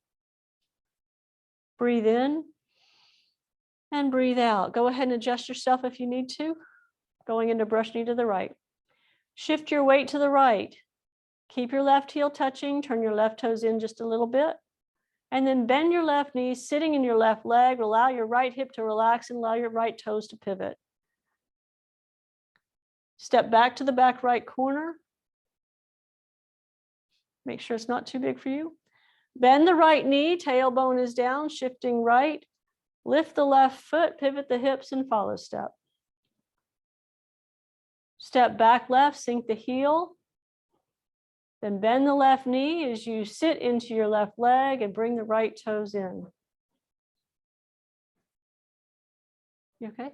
Breathe in. And breathe out. Go ahead and adjust yourself if you need to. Going into brush knee to the right. Shift your weight to the right. Keep your left heel touching. Turn your left toes in just a little bit. And then bend your left knee, sitting in your left leg. Allow your right hip to relax and allow your right toes to pivot. Step back to the back right corner. Make sure it's not too big for you. Bend the right knee, tailbone is down, shifting right. Lift the left foot, pivot the hips, and follow step. Step back left, sink the heel. Then bend the left knee as you sit into your left leg and bring the right toes in. You okay?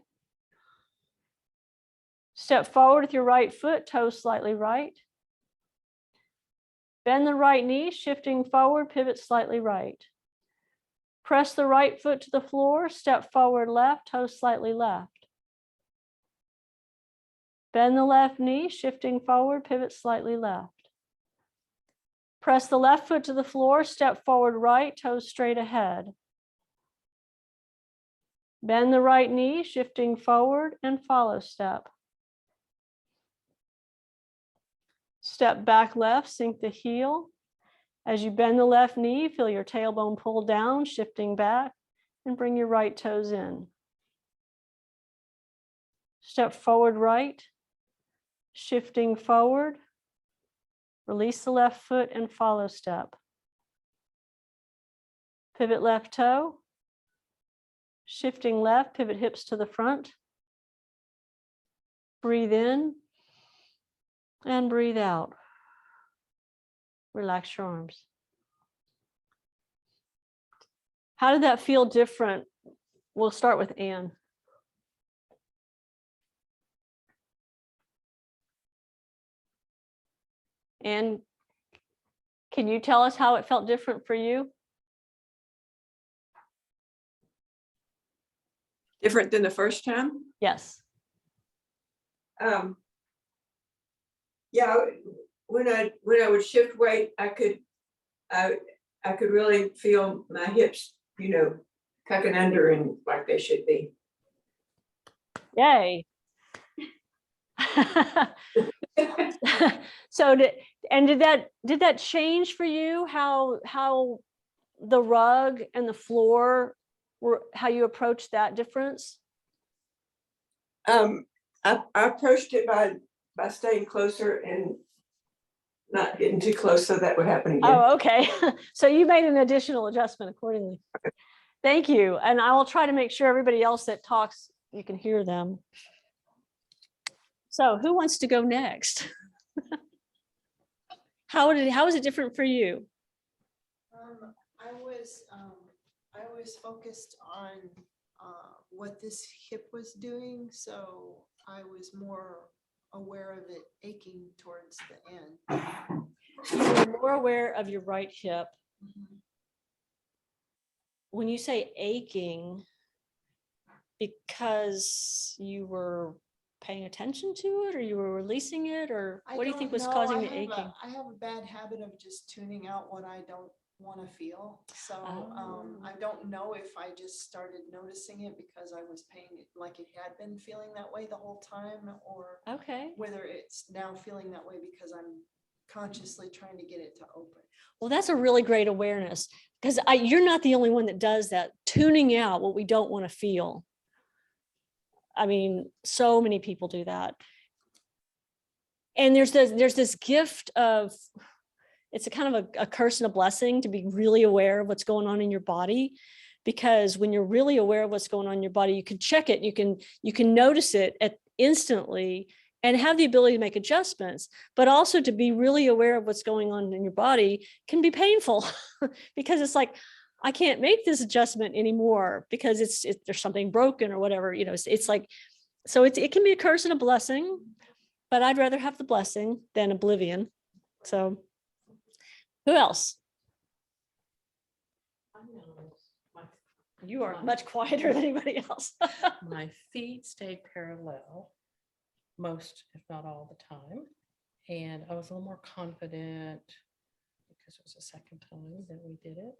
Step forward with your right foot, toes slightly right. Bend the right knee, shifting forward, pivot slightly right. Press the right foot to the floor, step forward left, toes slightly left. Bend the left knee, shifting forward, pivot slightly left. Press the left foot to the floor, step forward right, toes straight ahead. Bend the right knee, shifting forward and follow step. Step back left, sink the heel. As you bend the left knee, feel your tailbone pull down, shifting back, and bring your right toes in. Step forward right, shifting forward. Release the left foot and follow step. Pivot left toe. Shifting left, pivot hips to the front. Breathe in and breathe out. Relax your arms. How did that feel different? We'll start with Anne. And can you tell us how it felt different for you? Different than the first time? Yes. Yeah, when I would shift weight, I could really feel my hips, tucking under and like they should be. Yay. So did that change for you how the rug and the floor were, how you approached that difference? I approached it by staying closer and not getting too close so that would happen again. Oh, okay. So you made an additional adjustment accordingly. Thank you. And I will try to make sure everybody else that talks, you can hear them. So who wants to go next? How was it different for you? I was focused on what this hip was doing, so I was more aware of it aching towards the end. You're more aware of your right hip. Mhm. When you say aching, because you were paying attention to it, or you were releasing it, or I what do you think don't was know. causing the aching? I have a bad habit of just tuning out what I don't want to feel. So I don't know if I just started noticing it because I was paying it like it had been feeling that way the whole time, or Okay. whether it's now feeling that way because I'm consciously trying to get it to open. Well, that's a really great awareness, because you're not the only one that does that, tuning out what we don't want to feel. I mean, so many people do that. And there's this gift of, it's a kind of a curse and a blessing to be really aware of what's going on in your body, because when you're really aware of what's going on in your body, you can check it, you can notice it instantly and have the ability to make adjustments. But also to be really aware of what's going on in your body can be painful because it's like, I can't make this adjustment anymore because there's something broken or whatever, it's like, so it can be a curse and a blessing, but I'd rather have the blessing than oblivion. So who else? I noticed You are much quieter than anybody else. my feet stayed parallel most, if not all the time. And I was a little more confident because it was the second time that we did it.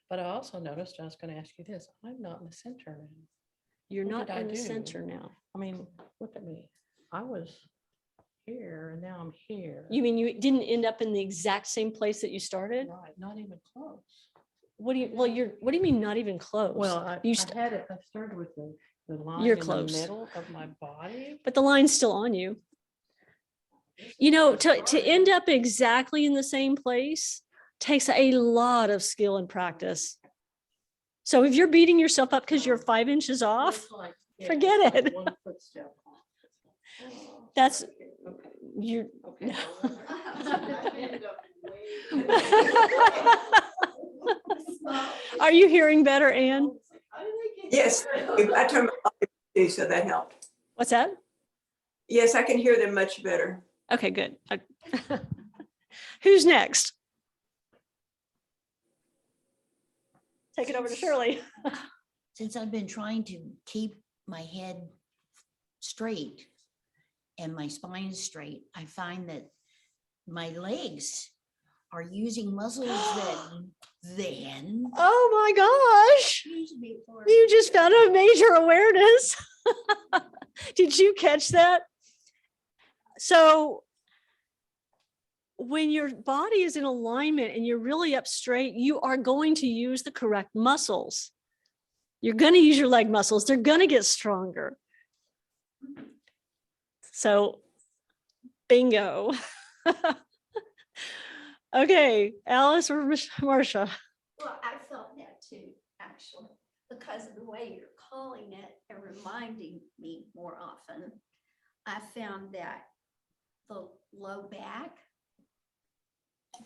But I also noticed, I was going to ask you this, I'm not in the center now. You're What not did I in the do? center now. I mean, look at me. I was here and now I'm here. You mean you didn't end up in the exact same place that you started? Right, not even close. What do you mean not even close? Well, I You st- had it, I started with the line You're in close. the middle of my body. but the line's still on you. You know, to end up exactly in the same place takes a lot of skill and practice. So if you're beating yourself up because you're 5 inches off, It's like- yeah, forget it's like it. one footstep off. Oh, That's- okay. you're. Okay. Are you hearing better, Anne? Yes, I turned my volume too, so that helped. What's that? Yes, I can hear them much better. Okay, good. Who's next? Take it over to Shirley. Since I've been trying to keep my head straight and my spine straight, I find that my legs are using muscles that then Oh my gosh. used before. You just found a major awareness. Did you catch that? So when your body is in alignment and you're really up straight, you are going to use the correct muscles. You're going to use your leg muscles. They're going to get stronger. So bingo. Okay, Alice or Marcia? Well, I felt that too, actually, because of the way you're calling it and reminding me more often. I found that the low back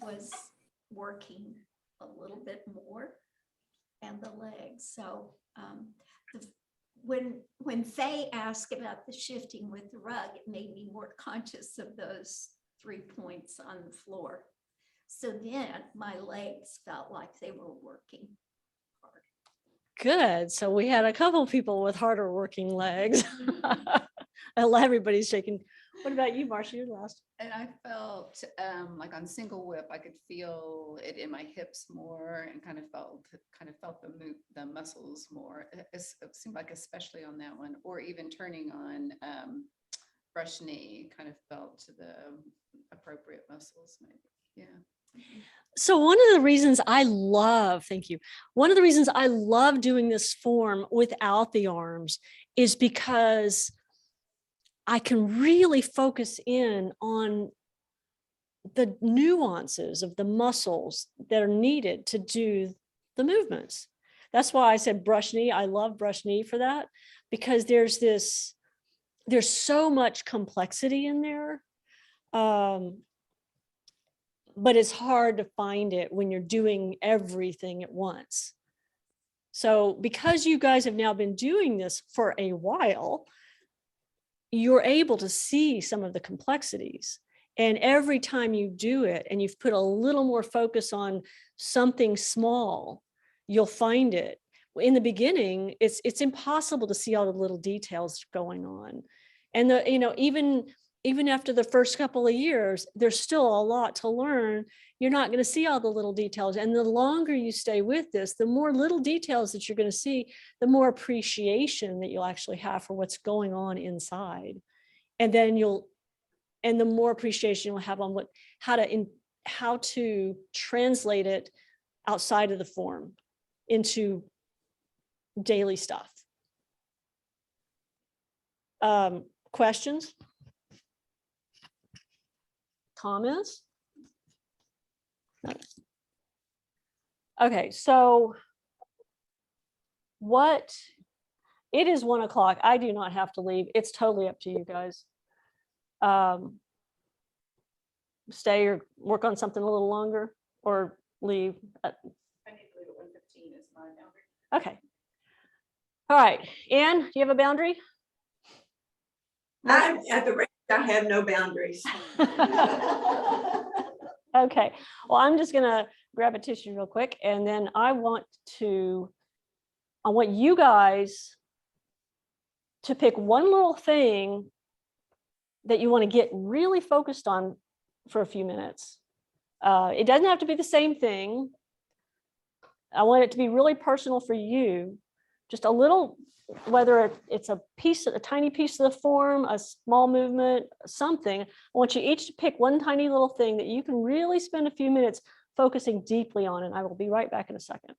was working a little bit more and the legs. So when Faye asked about the shifting with the rug, it made me more conscious of those 3 points on the floor. So then my legs felt like they were working hard. Good. So we had a couple people with harder working legs. Everybody's shaking. What about you, Marcia? You're last. And I felt like on single whip, I could feel it in my hips more and kind of felt the muscles more. It seemed like especially on that one, or even turning on brush knee, kind of felt the appropriate muscles maybe. Yeah. So one of the reasons I love, thank you. One of the reasons I love doing this form without the arms is because I can really focus in on the nuances of the muscles that are needed to do the movements. That's why I said brush knee. I love brush knee for that, because there's so much complexity in there. But it's hard to find it when you're doing everything at once. So because you guys have now been doing this for a while, you're able to see some of the complexities. And every time you do it and you've put a little more focus on something small, you'll find it. In the beginning, it's impossible to see all the little details going on. And even after the first couple of years, there's still a lot to learn. You're not going to see all the little details. And the longer you stay with this, the more little details that you're going to see, the more appreciation that you'll actually have for what's going on inside. And then the more appreciation you'll have on how to translate it outside of the form into daily stuff. Questions? Comments? No. Okay, so it is 1 o'clock. I do not have to leave. It's totally up to you guys. Stay or work on something a little longer or leave. I need to leave at 1:15 is my boundary. Okay. All right, Anne, do you have a boundary? I'm at the range, I have no boundaries. Okay, well, I'm just gonna grab a tissue real quick, and then I want you guys to pick one little thing that you want to get really focused on for a few minutes. It doesn't have to be the same thing. I want it to be really personal for you, just a little, whether it's a tiny piece of the form, a small movement, something. I want you each to pick one tiny little thing that you can really spend a few minutes focusing deeply on, and I will be right back in a second.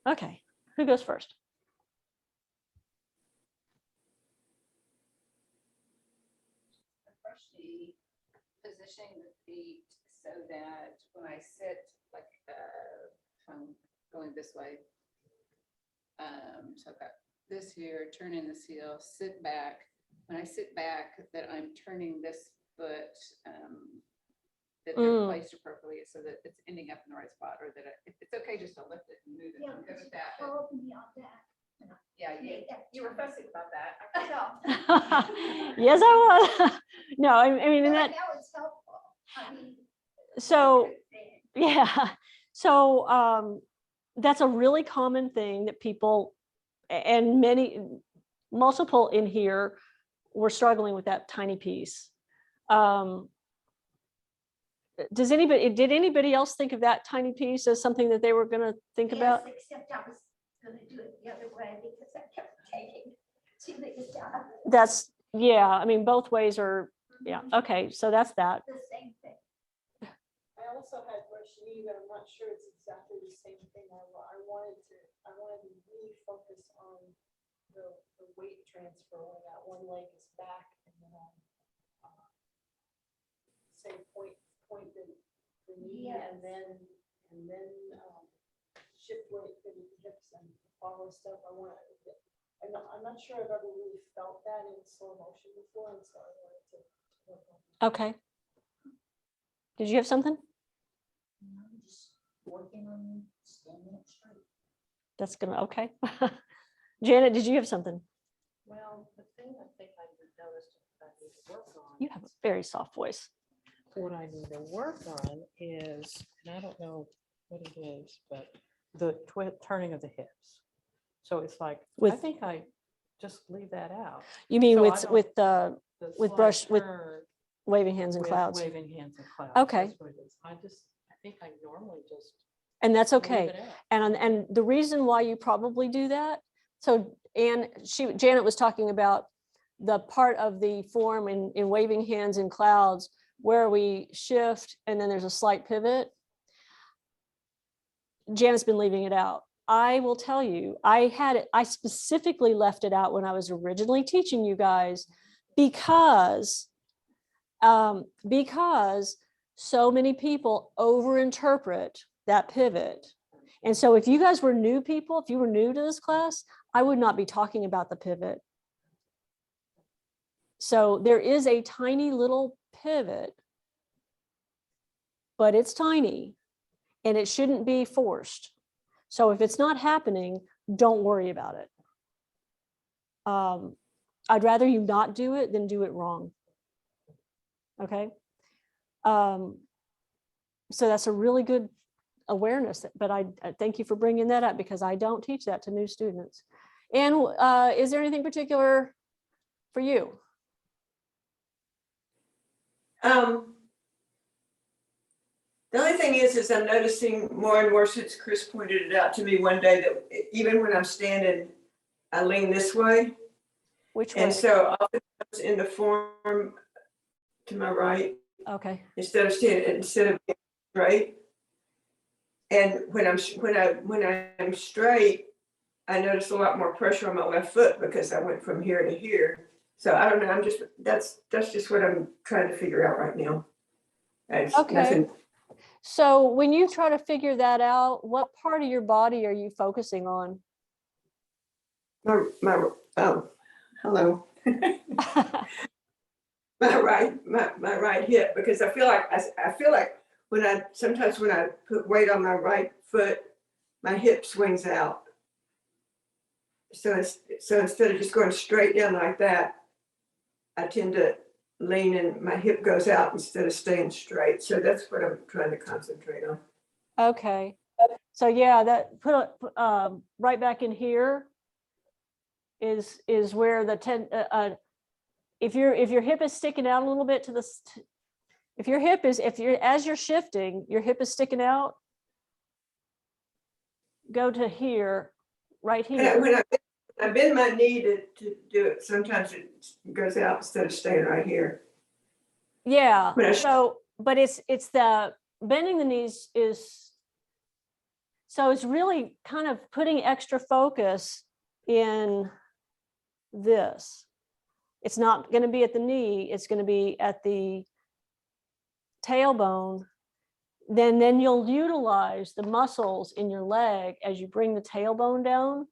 Okay, who goes first? Firstly, positioning the feet so that when I sit, like, I'm going this way. So I've got this here, turning this heel, sit back. When I sit back, that I'm turning this foot, that they're placed appropriately so that it's ending up in the right spot, or that it's okay just to lift it and move it. Yeah, I'm good with that. told me on that. Yeah, you were fussing about that. I could tell. Yes, I was. No, I mean, But and that that, was helpful. I mean. so, good thing. yeah. So that's a really common thing that people, and multiple in here were struggling with that tiny piece. Did anybody else think of that tiny piece as something that they were going to think about? Yes, except I was gonna do it the other way because I kept taking too big a job. Yeah, I mean, both ways are, yeah, okay, so that's that. The same thing. I also had brush knee, but I'm not sure it's exactly the same thing. I wanted to really focus on the weight transfer when that one leg is back, and then say point the knee, and then shift weight for the hips and follow stuff. I'm not sure I've ever really felt that in slow motion before, and so I wanted to work on that. Okay. Did you have something? I'm just working on standing up straight. That's gonna, okay. Janet, did you have something? Well, the thing I think I noticed that I need to work on. You have a very soft voice. What I need to work on is, and I don't know what it is, but the turning of the hips. So it's like, I With- think I just leave that out. You mean So I with don't- with The With slight brush- with turn waving hands and with clouds? Waving hands and clouds. Okay. That's what it is. I think I normally just. And that's leave okay. it out. And the reason why you probably do that, so Janet was talking about the part of the form in waving hands and clouds where we shift and then there's a slight pivot. Janet's been leaving it out. I will tell you, I specifically left it out when I was originally teaching you guys because so many people overinterpret that pivot. And so if you guys were new people, if you were new to this class, I would not be talking about the pivot. So there is a tiny little pivot, but it's tiny and it shouldn't be forced. So if it's not happening, don't worry about it. I'd rather you not do it than do it wrong. Okay. So that's a really good awareness, but I thank you for bringing that up because I don't teach that to new students. And is there anything particular for you? The only thing is I'm noticing more and more since Chris pointed it out to me one day that even when I'm standing, I lean this way. Which way? And so oftentimes in the form to my right, Okay. instead of being straight. And when I'm straight, I notice a lot more pressure on my left foot because I went from here to here. So I don't know. That's just what I'm trying to figure out right now. It's Okay. nothing. So when you try to figure that out, what part of your body are you focusing on? Oh, hello. My right hip, because I feel like sometimes when I put weight on my right foot, my hip swings out. So instead of just going straight down like that, I tend to lean and my hip goes out instead of staying straight. So that's what I'm trying to concentrate on. Okay. So yeah, that right back in here is where the if your hip is sticking out a little bit to the as you're shifting, your hip is sticking out, go to here, right here. When I bend my knee to do it, sometimes it goes out instead of staying right here. Yeah. When I- So, but it's the bending the knees is, so it's really kind of putting extra focus in this. It's not going to be at the knee, it's going to be at the tailbone. Then you'll utilize the muscles in your leg as you bring the tailbone down.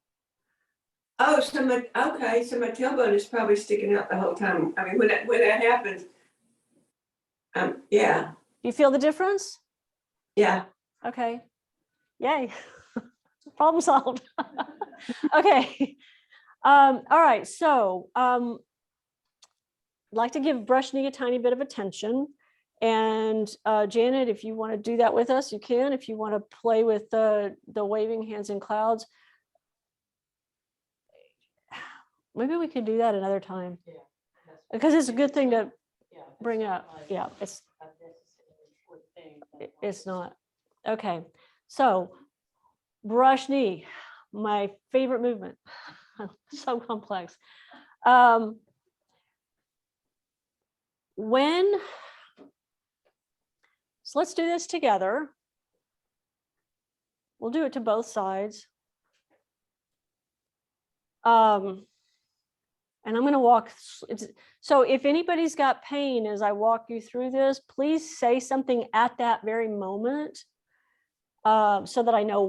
Oh, so my tailbone is probably sticking out the whole time. I mean, when that happens, yeah, Do you feel the difference? yeah. Okay. Yay. Problem solved. Okay. All right. So I'd like to give brush knee a tiny bit of attention. And Janet, if you want to do that with us, you can. If you want to play with the waving hands in clouds, maybe we could do that another time. Yeah. that's what Because it's a good thing to yeah, it's bring not up. like Yeah, it's a necessary short thing, but it's not. Okay. So brush knee, my favorite movement. So complex. So let's do this together. We'll do it to both sides. And I'm going to walk. So if anybody's got pain as I walk you through this, please say something at that very moment, so that I know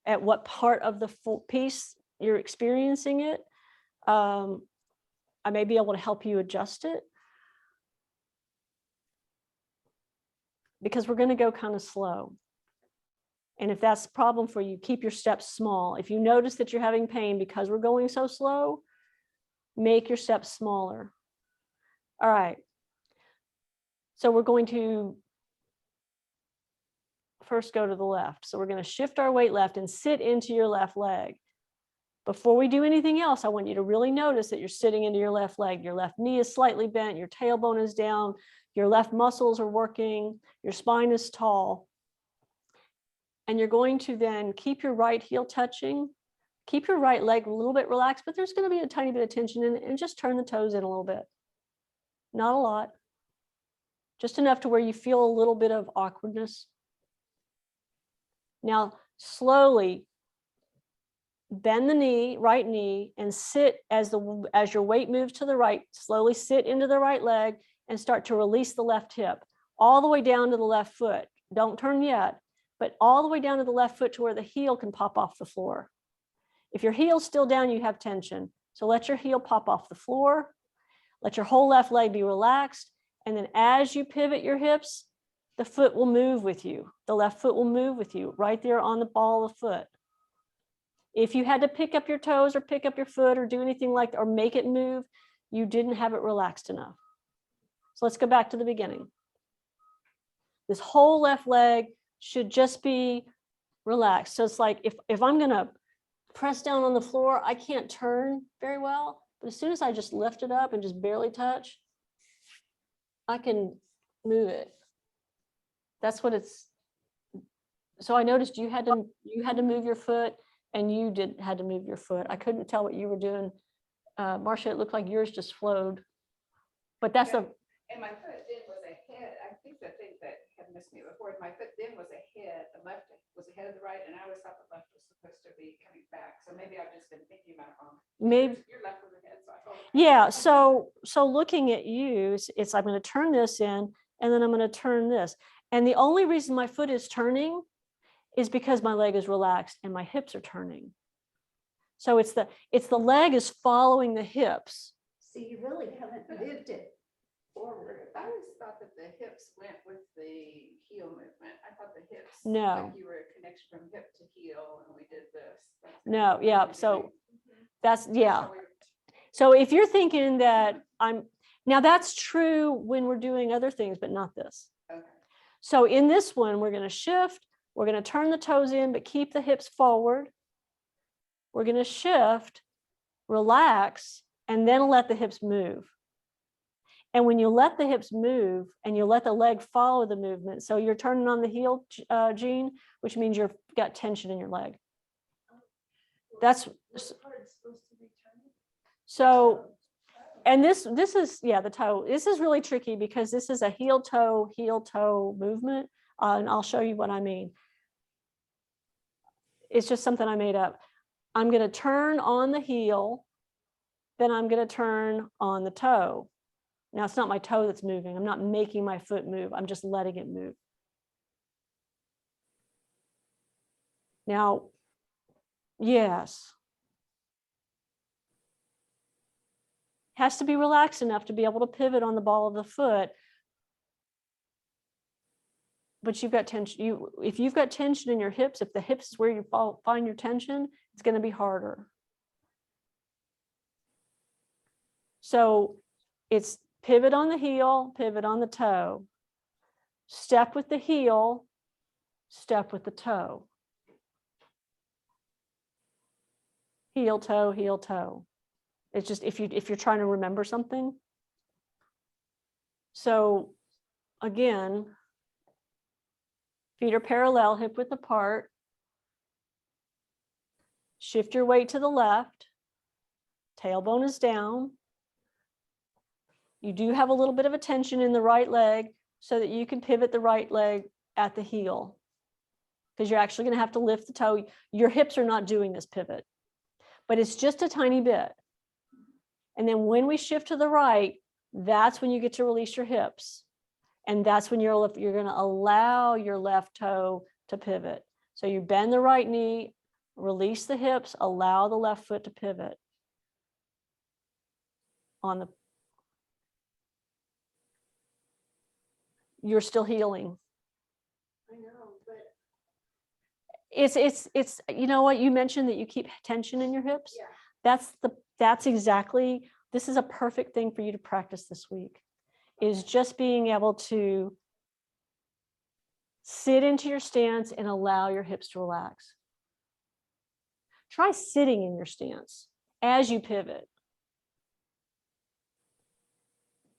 at what part of the full piece you're experiencing it. I may be able to help you adjust it, because we're going to go kind of slow. And if that's a problem for you, keep your steps small. If you notice that you're having pain because we're going so slow, make your steps smaller. All right. So we're going to first go to the left. So we're going to shift our weight left and sit into your left leg. Before we do anything else, I want you to really notice that you're sitting into your left leg. Your left knee is slightly bent, your tailbone is down, your left muscles are working, your spine is tall. And you're going to then keep your right heel touching, keep your right leg a little bit relaxed, but there's going to be a tiny bit of tension and just turn the toes in a little bit. Not a lot, just enough to where you feel a little bit of awkwardness. Now, slowly bend the knee, right knee, and sit as your weight moves to the right. Slowly sit into the right leg and start to release the left hip all the way down to the left foot. Don't turn yet, but all the way down to the left foot to where the heel can pop off the floor. If your heel's still down, you have tension. So let your heel pop off the floor. Let your whole left leg be relaxed. And then as you pivot your hips, the foot will move with you. The left foot will move with you right there on the ball of the foot. If you had to pick up your toes or pick up your foot or do anything like that or make it move, you didn't have it relaxed enough. So let's go back to the beginning. This whole left leg should just be relaxed. So it's like if I'm going to press down on the floor, I can't turn very well. But as soon as I just lift it up and just barely touch, I can move it. That's what it's. So I noticed you had to move your foot, and you had to move your foot. I couldn't tell what you were doing. Marcia, it looked like yours just flowed. But that's And my foot then was ahead. I think the thing that had missed me before, my foot then was ahead. The left was ahead of the right, and I always thought the left was supposed to be coming back. So maybe I've just been thinking about it wrong. maybe. Your left was ahead, so I thought. Yeah, so looking at you, it's I'm going to turn this in, and then I'm going to turn this. And the only reason my foot is turning is because my leg is relaxed and my hips are turning. So it's the leg is following the hips. So you really haven't moved it forward. I always thought that the hips went with the heel movement. I thought the hips. No. Like you were a connection from hip to heel, and we did this. No, yeah, so that's, yeah. So So if you're thinking that now that's true when we're doing other things, but not this. okay. So in this one, we're going to shift, We're going to turn the toes in, but keep the hips forward. We're going to shift, relax, and then let the hips move. And when you let the hips move and you let the leg follow the movement, so you're turning on the heel, Jean, which means you've got tension in your leg. That's so, and this is, yeah, the toe. This is really tricky because this is a heel toe movement. And I'll show you what I mean. It's just something I made up. I'm going to turn on the heel, then I'm going to turn on the toe. Now it's not my toe that's moving. I'm not making my foot move. I'm just letting it move. Now, yes. Has to be relaxed enough to be able to pivot on the ball of the foot. But you've got tension. If you've got tension in your hips, if the hips is where you find your tension, it's going to be harder. So it's pivot on the heel, pivot on the toe. Step with the heel, step with the toe. Heel, toe, heel, toe. It's just if you're trying to remember something. So again, feet are parallel, hip width apart. Shift your weight to the left. Tailbone is down. You do have a little bit of a tension in the right leg so that you can pivot the right leg at the heel, because you're actually going to have to lift the toe. Your hips are not doing this pivot, but it's just a tiny bit. And then when we shift to the right, that's when you get to release your hips. And that's when you're going to allow your left toe to pivot. So you bend the right knee, release the hips, allow the left foot to pivot on the. You're still healing. I know, but It's you know what, you mentioned that you keep tension in your hips. yeah. That's exactly, this is a perfect thing for you to practice this week, is just being able to sit into your stance and allow your hips to relax. Try sitting in your stance as you pivot.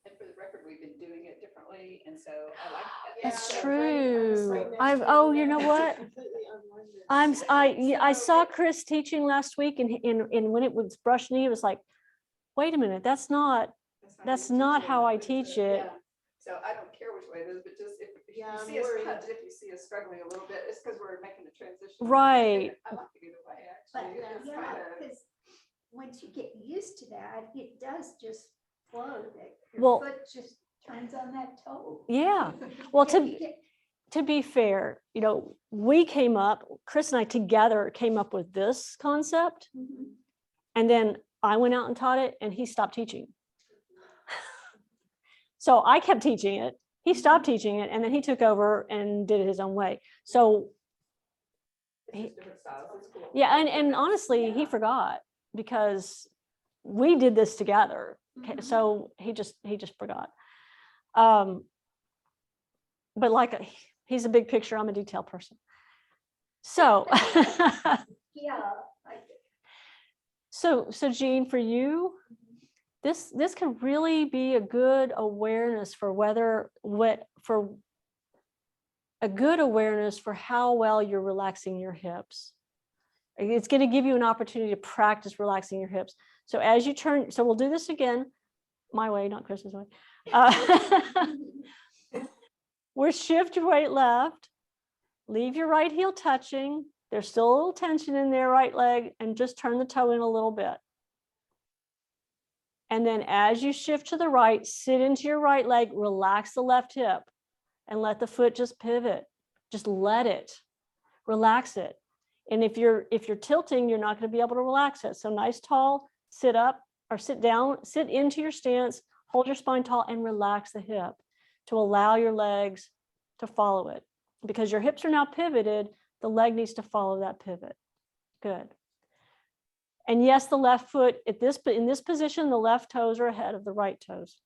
And for the record, we've been doing it differently, and so I like that. That's Yeah, true. right next to it, You know yeah, what? completely unlearned this. I saw Chris teaching last week, and when it was brush knee, it was like, wait a minute, that's not how I teach it. Yeah. So I don't care which way it is, but just if Yeah, you I'm see us worried. cut, if you see us struggling a little bit, it's because we're making the transition. Right. I like it either way, But actually. It's yeah, kind of- because once you get used to that, it does just flow. That Well- your foot just turns on that toe. Yeah. Well, Yeah, you get- to be fair, Chris and I together came up with this concept, Mhm. and then I went out and taught it, and he stopped teaching. So I kept teaching it. He stopped teaching it, and then he took over and did it his own way. So It's just different styles. It's cool. yeah, and honestly, he forgot because we did this together. Okay, Mhm. so he just forgot. But he's a big picture, I'm a detail person. So Yeah. so Jean, for you, this can really be a good awareness for how well you're relaxing your hips. It's going to give you an opportunity to practice relaxing your hips. So as you turn, so we'll do this again, my way, not Chris's way. We're shift your weight left, leave your right heel touching. There's still a little tension in their right leg, and just turn the toe in a little bit. And then as you shift to the right, sit into your right leg, relax the left hip, and let the foot just pivot. Just let it, relax it. And if you're tilting, you're not going to be able to relax it. So nice tall, sit up or sit down, sit into your stance, hold your spine tall, and relax the hip to allow your legs to follow it. Because your hips are now pivoted, the leg needs to follow that pivot. Good. And yes, the left foot in this position, the left toes are ahead of the right toes.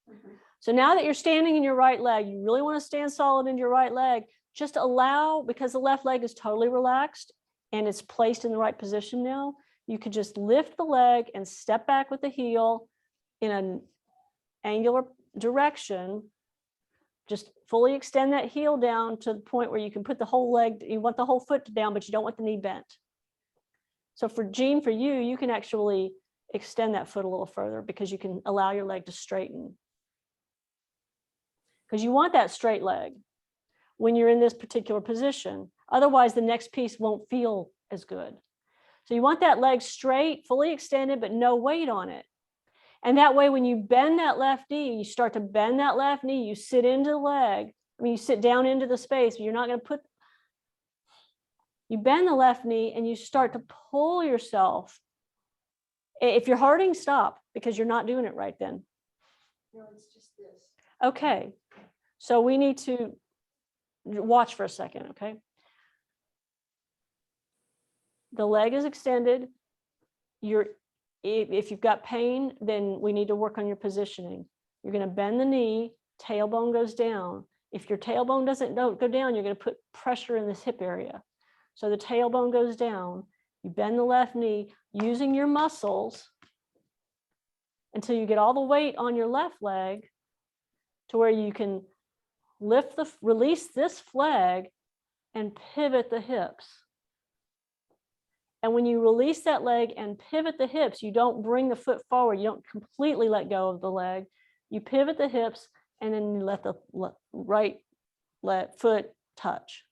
Mhm. So now that you're standing in your right leg, you really want to stand solid in your right leg. just allow, because the left leg is totally relaxed and it's placed in the right position now, you could just lift the leg and step back with the heel in an angular direction. Just fully extend that heel down to the point where you can put the whole leg, you want the whole foot down, but you don't want the knee bent. So for Jean, for you, you can actually extend that foot a little further because you can allow your leg to straighten. Because you want that straight leg when you're in this particular position. Otherwise, the next piece won't feel as good. So you want that leg straight, fully extended, but no weight on it. And that way, when you bend that left knee, you start to bend that left knee, you sit into the leg. I mean, you sit down into the space, but you're not going to put, you bend the left knee and you start to pull yourself. If you're hurting, stop, because you're not doing it right then. No, it's just this. Okay, so we need to watch for a second, okay? The leg is extended. If you've got pain, then we need to work on your positioning. You're going to bend the knee, tailbone goes down. If your tailbone doesn't go down, you're going to put pressure in this hip area. So the tailbone goes down. You bend the left knee using your muscles until you get all the weight on your left leg to where you can release this leg and pivot the hips. And when you release that leg and pivot the hips, you don't bring the foot forward. You don't completely let go of the leg. You pivot the hips and then you let the right foot touch.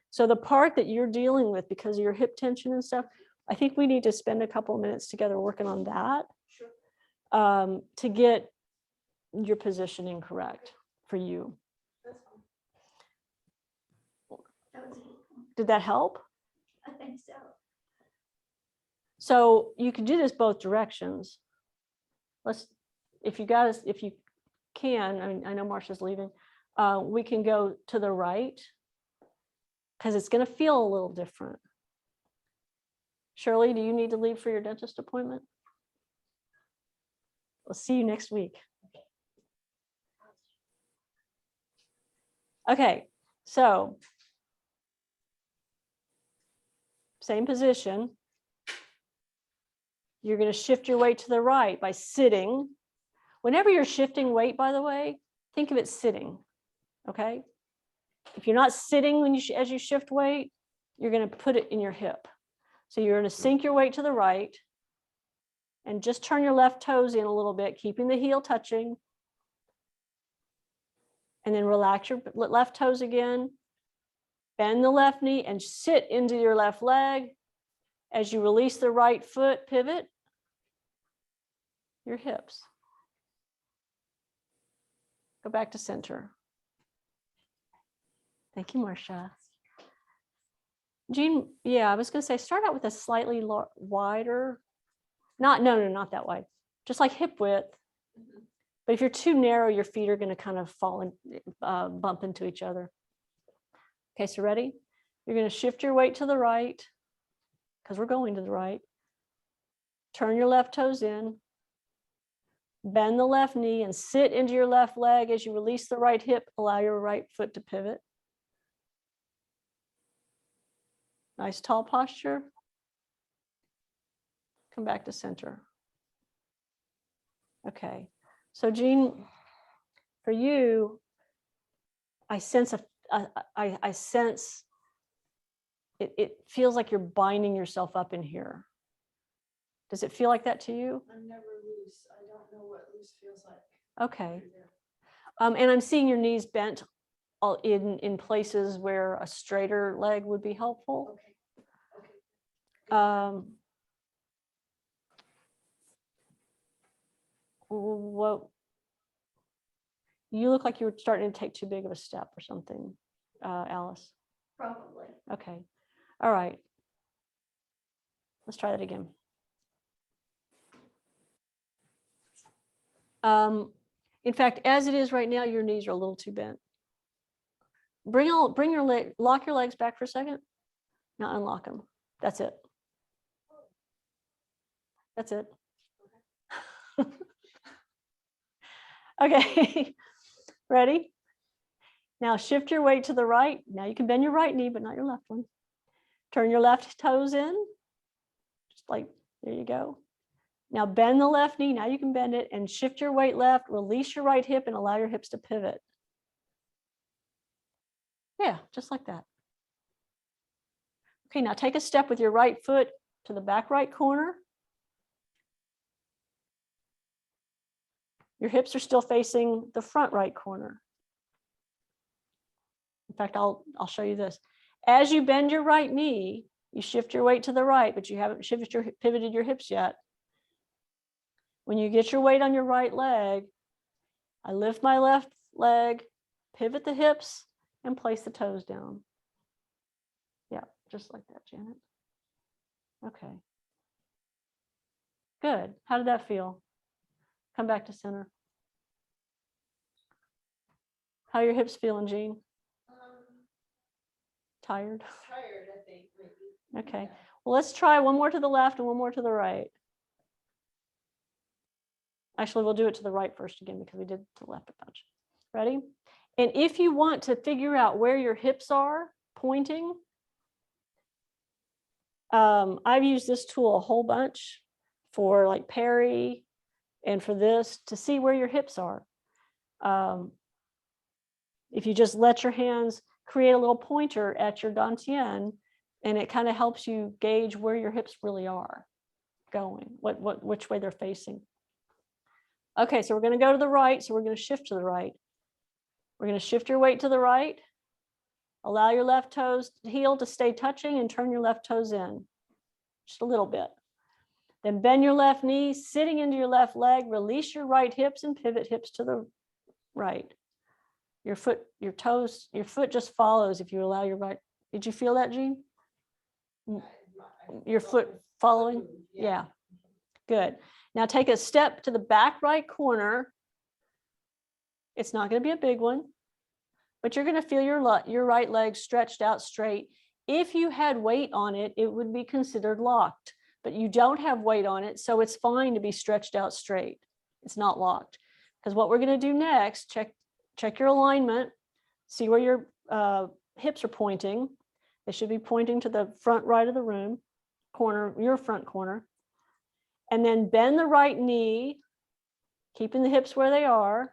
So the part that you're dealing with because of your hip tension and stuff, I think we need to spend a couple of minutes together working on that. Sure. To get your positioning correct for you. That's fine. That was, Did that help? I think so. So you can do this both directions. If you can, I mean, I know Marcia's leaving, we can go to the right because it's going to feel a little different. Shirley, do you need to leave for your dentist appointment? We'll see you next week. Okay, so same position. You're going to shift your weight to the right by sitting. Whenever you're shifting weight, by the way, think of it sitting, okay? If you're not sitting when as you shift weight, you're going to put it in your hip. So you're going to sink your weight to the right and just turn your left toes in a little bit, keeping the heel touching. And then relax your left toes again. Bend the left knee and sit into your left leg. As you release the right foot, pivot your hips. Go back to center. Thank you, Marcia. Jean, yeah, I was going to say, start out with a slightly wider, not that wide, just like hip width. But if you're too narrow, your feet are going to kind of fall and bump into each other. Okay, so ready? You're going to shift your weight to the right, because we're going to the right. Turn your left toes in. Bend the left knee and sit into your left leg as you release the right hip. Allow your right foot to pivot. Nice tall posture. Come back to center. Okay. So Jean, for you, I sense I sense it feels like you're binding yourself up in here. Does it feel like that to you? I'm never loose. I don't know what loose feels like. Okay. And I'm seeing your knees bent all in places where a straighter leg would be helpful. Okay. What you look like you were starting to take too big of a step or something, Alice. Probably. Okay. All right. Let's try that again. In fact, as it is right now, your knees are a little too bent. Bring your leg, lock your legs back for a second. Now unlock them. That's it. That's it. Okay. Ready? Now shift your weight to the right. Now you can bend your right knee, but not your left one. Turn your left toes in, just like, there you go. Now bend the left knee. Now you can bend it and shift your weight left, release your right hip and allow your hips to pivot. Yeah, just like that. Okay, now take a step with your right foot to the back right corner. Your hips are still facing the front right corner. In fact, I'll show you this. As you bend your right knee, you shift your weight to the right, but you haven't pivoted your hips yet. When you get your weight on your right leg, I lift my left leg, pivot the hips, and place the toes down. Yeah, just like that, Janet. Okay. Good. How did that feel? Come back to center. How are your hips feeling, Jean? Tired? Tired, I think, maybe. Okay. Well, let's try one more to the left and one more to the right. Actually, we'll do it to the right first again because we did to the left a bunch. Ready? And if you want to figure out where your hips are pointing, I've used this tool a whole bunch for like Perry and for this to see where your hips are. If you just let your hands create a little pointer at your dantian, and it kind of helps you gauge where your hips really are going, which way they're facing. Okay, so we're going to go to the right. So we're going to shift to the right. We're going to shift your weight to the right. Allow your left toes heel to stay touching and turn your left toes in just a little bit. Then bend your left knee, sitting into your left leg, release your right hips and pivot hips to the right. Your foot just follows if you allow your right. Did you feel that, Jean? Your foot following? Yeah. Good. Now take a step to the back right corner. It's not going to be a big one, but you're going to feel your right leg stretched out straight. If you had weight on it, it would be considered locked, but you don't have weight on it, so it's fine to be stretched out straight. It's not locked. Because what we're going to do next, check your alignment, see where your hips are pointing. They should be pointing to the front right of the room, your front corner. And then bend the right knee, keeping the hips where they are.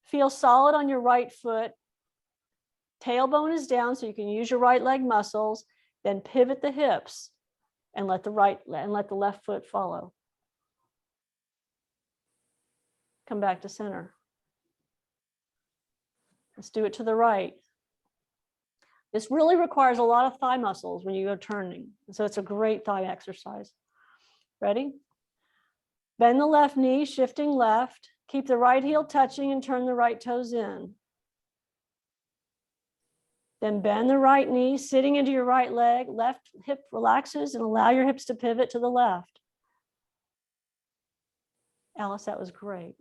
Feel solid on your right foot. Tailbone is down, so you can use your right leg muscles. Then pivot the hips and let the left foot follow. Come back to center. Let's do it to the right. This really requires a lot of thigh muscles when you go turning. So it's a great thigh exercise. Ready? Bend the left knee, shifting left. Keep the right heel touching and turn the right toes in. Then bend the right knee, sitting into your right leg. Left hip relaxes and allow your hips to pivot to the left. Alice, that was great.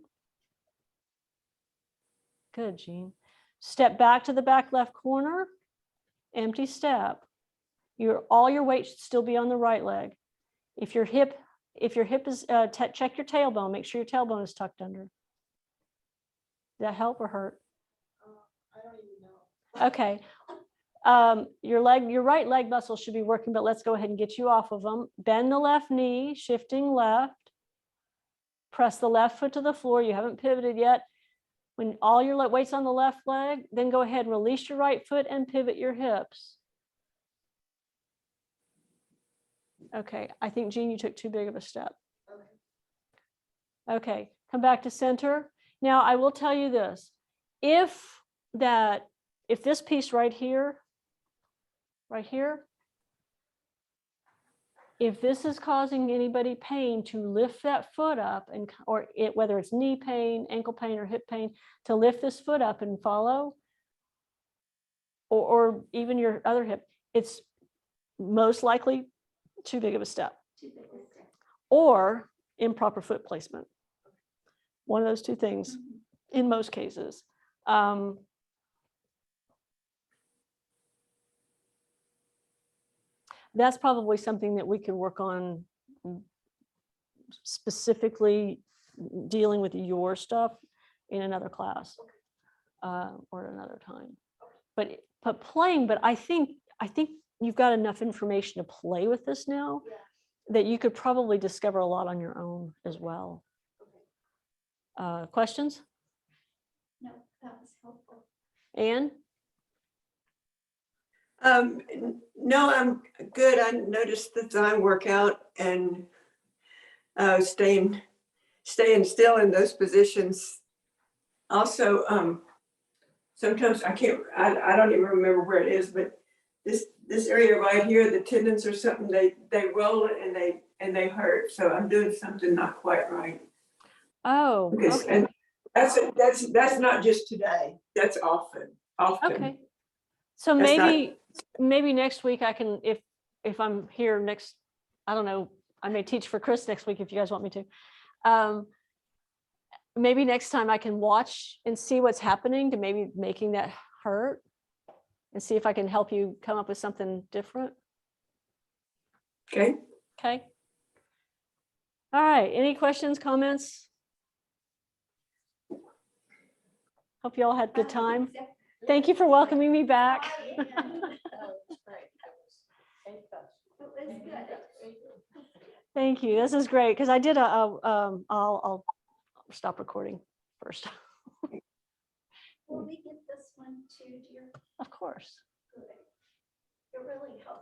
Good, Jean. Step back to the back left corner. Empty step. All your weight should still be on the right leg. If your hip is, check your tailbone. Make sure your tailbone is tucked under. Did that help or hurt? I don't even know. Okay. Your right leg muscles should be working, but let's go ahead and get you off of them. Bend the left knee, shifting left. Press the left foot to the floor. You haven't pivoted yet. When all your weight's on the left leg, then go ahead and release your right foot and pivot your hips. Okay, I think, Jean, you took too big of a step. Okay, come back to center. Now, I will tell you this. If this piece right here, if this is causing anybody pain, to lift that foot up, whether it's knee pain, ankle pain, or hip pain, to lift this foot up and follow, or even your other hip, it's most likely too big of a step, or improper foot placement. One of those two things in most cases. That's probably something that we can work on, specifically dealing with your stuff in another class. or another time. But playing, but I think you've got enough information to play with this now that you could probably discover a lot on your own as well. Questions? No, that was helpful. Anne? No, I'm good. I noticed the thigh workout and staying still in those positions. Also, sometimes I don't even remember where it is, but this area right here, the tendons or something, they roll and they hurt. So I'm doing something not quite right. Oh, Because, okay. and that's not just today. That's often. Okay. So That's not- maybe next week I can, if I'm here next, I don't know, I may teach for Chris next week if you guys want me to. Maybe next time I can watch and see what's happening to maybe making that hurt and see if I can help you come up with something different. Okay. Okay. All right. Any questions, comments? Hope you all had a good time. Thank you for welcoming me back. Oh, that's great. Thank you. It was good. Thank you. This is great because I did I'll stop recording first. Will we get this one too, dear? Of course. Good. It really helped.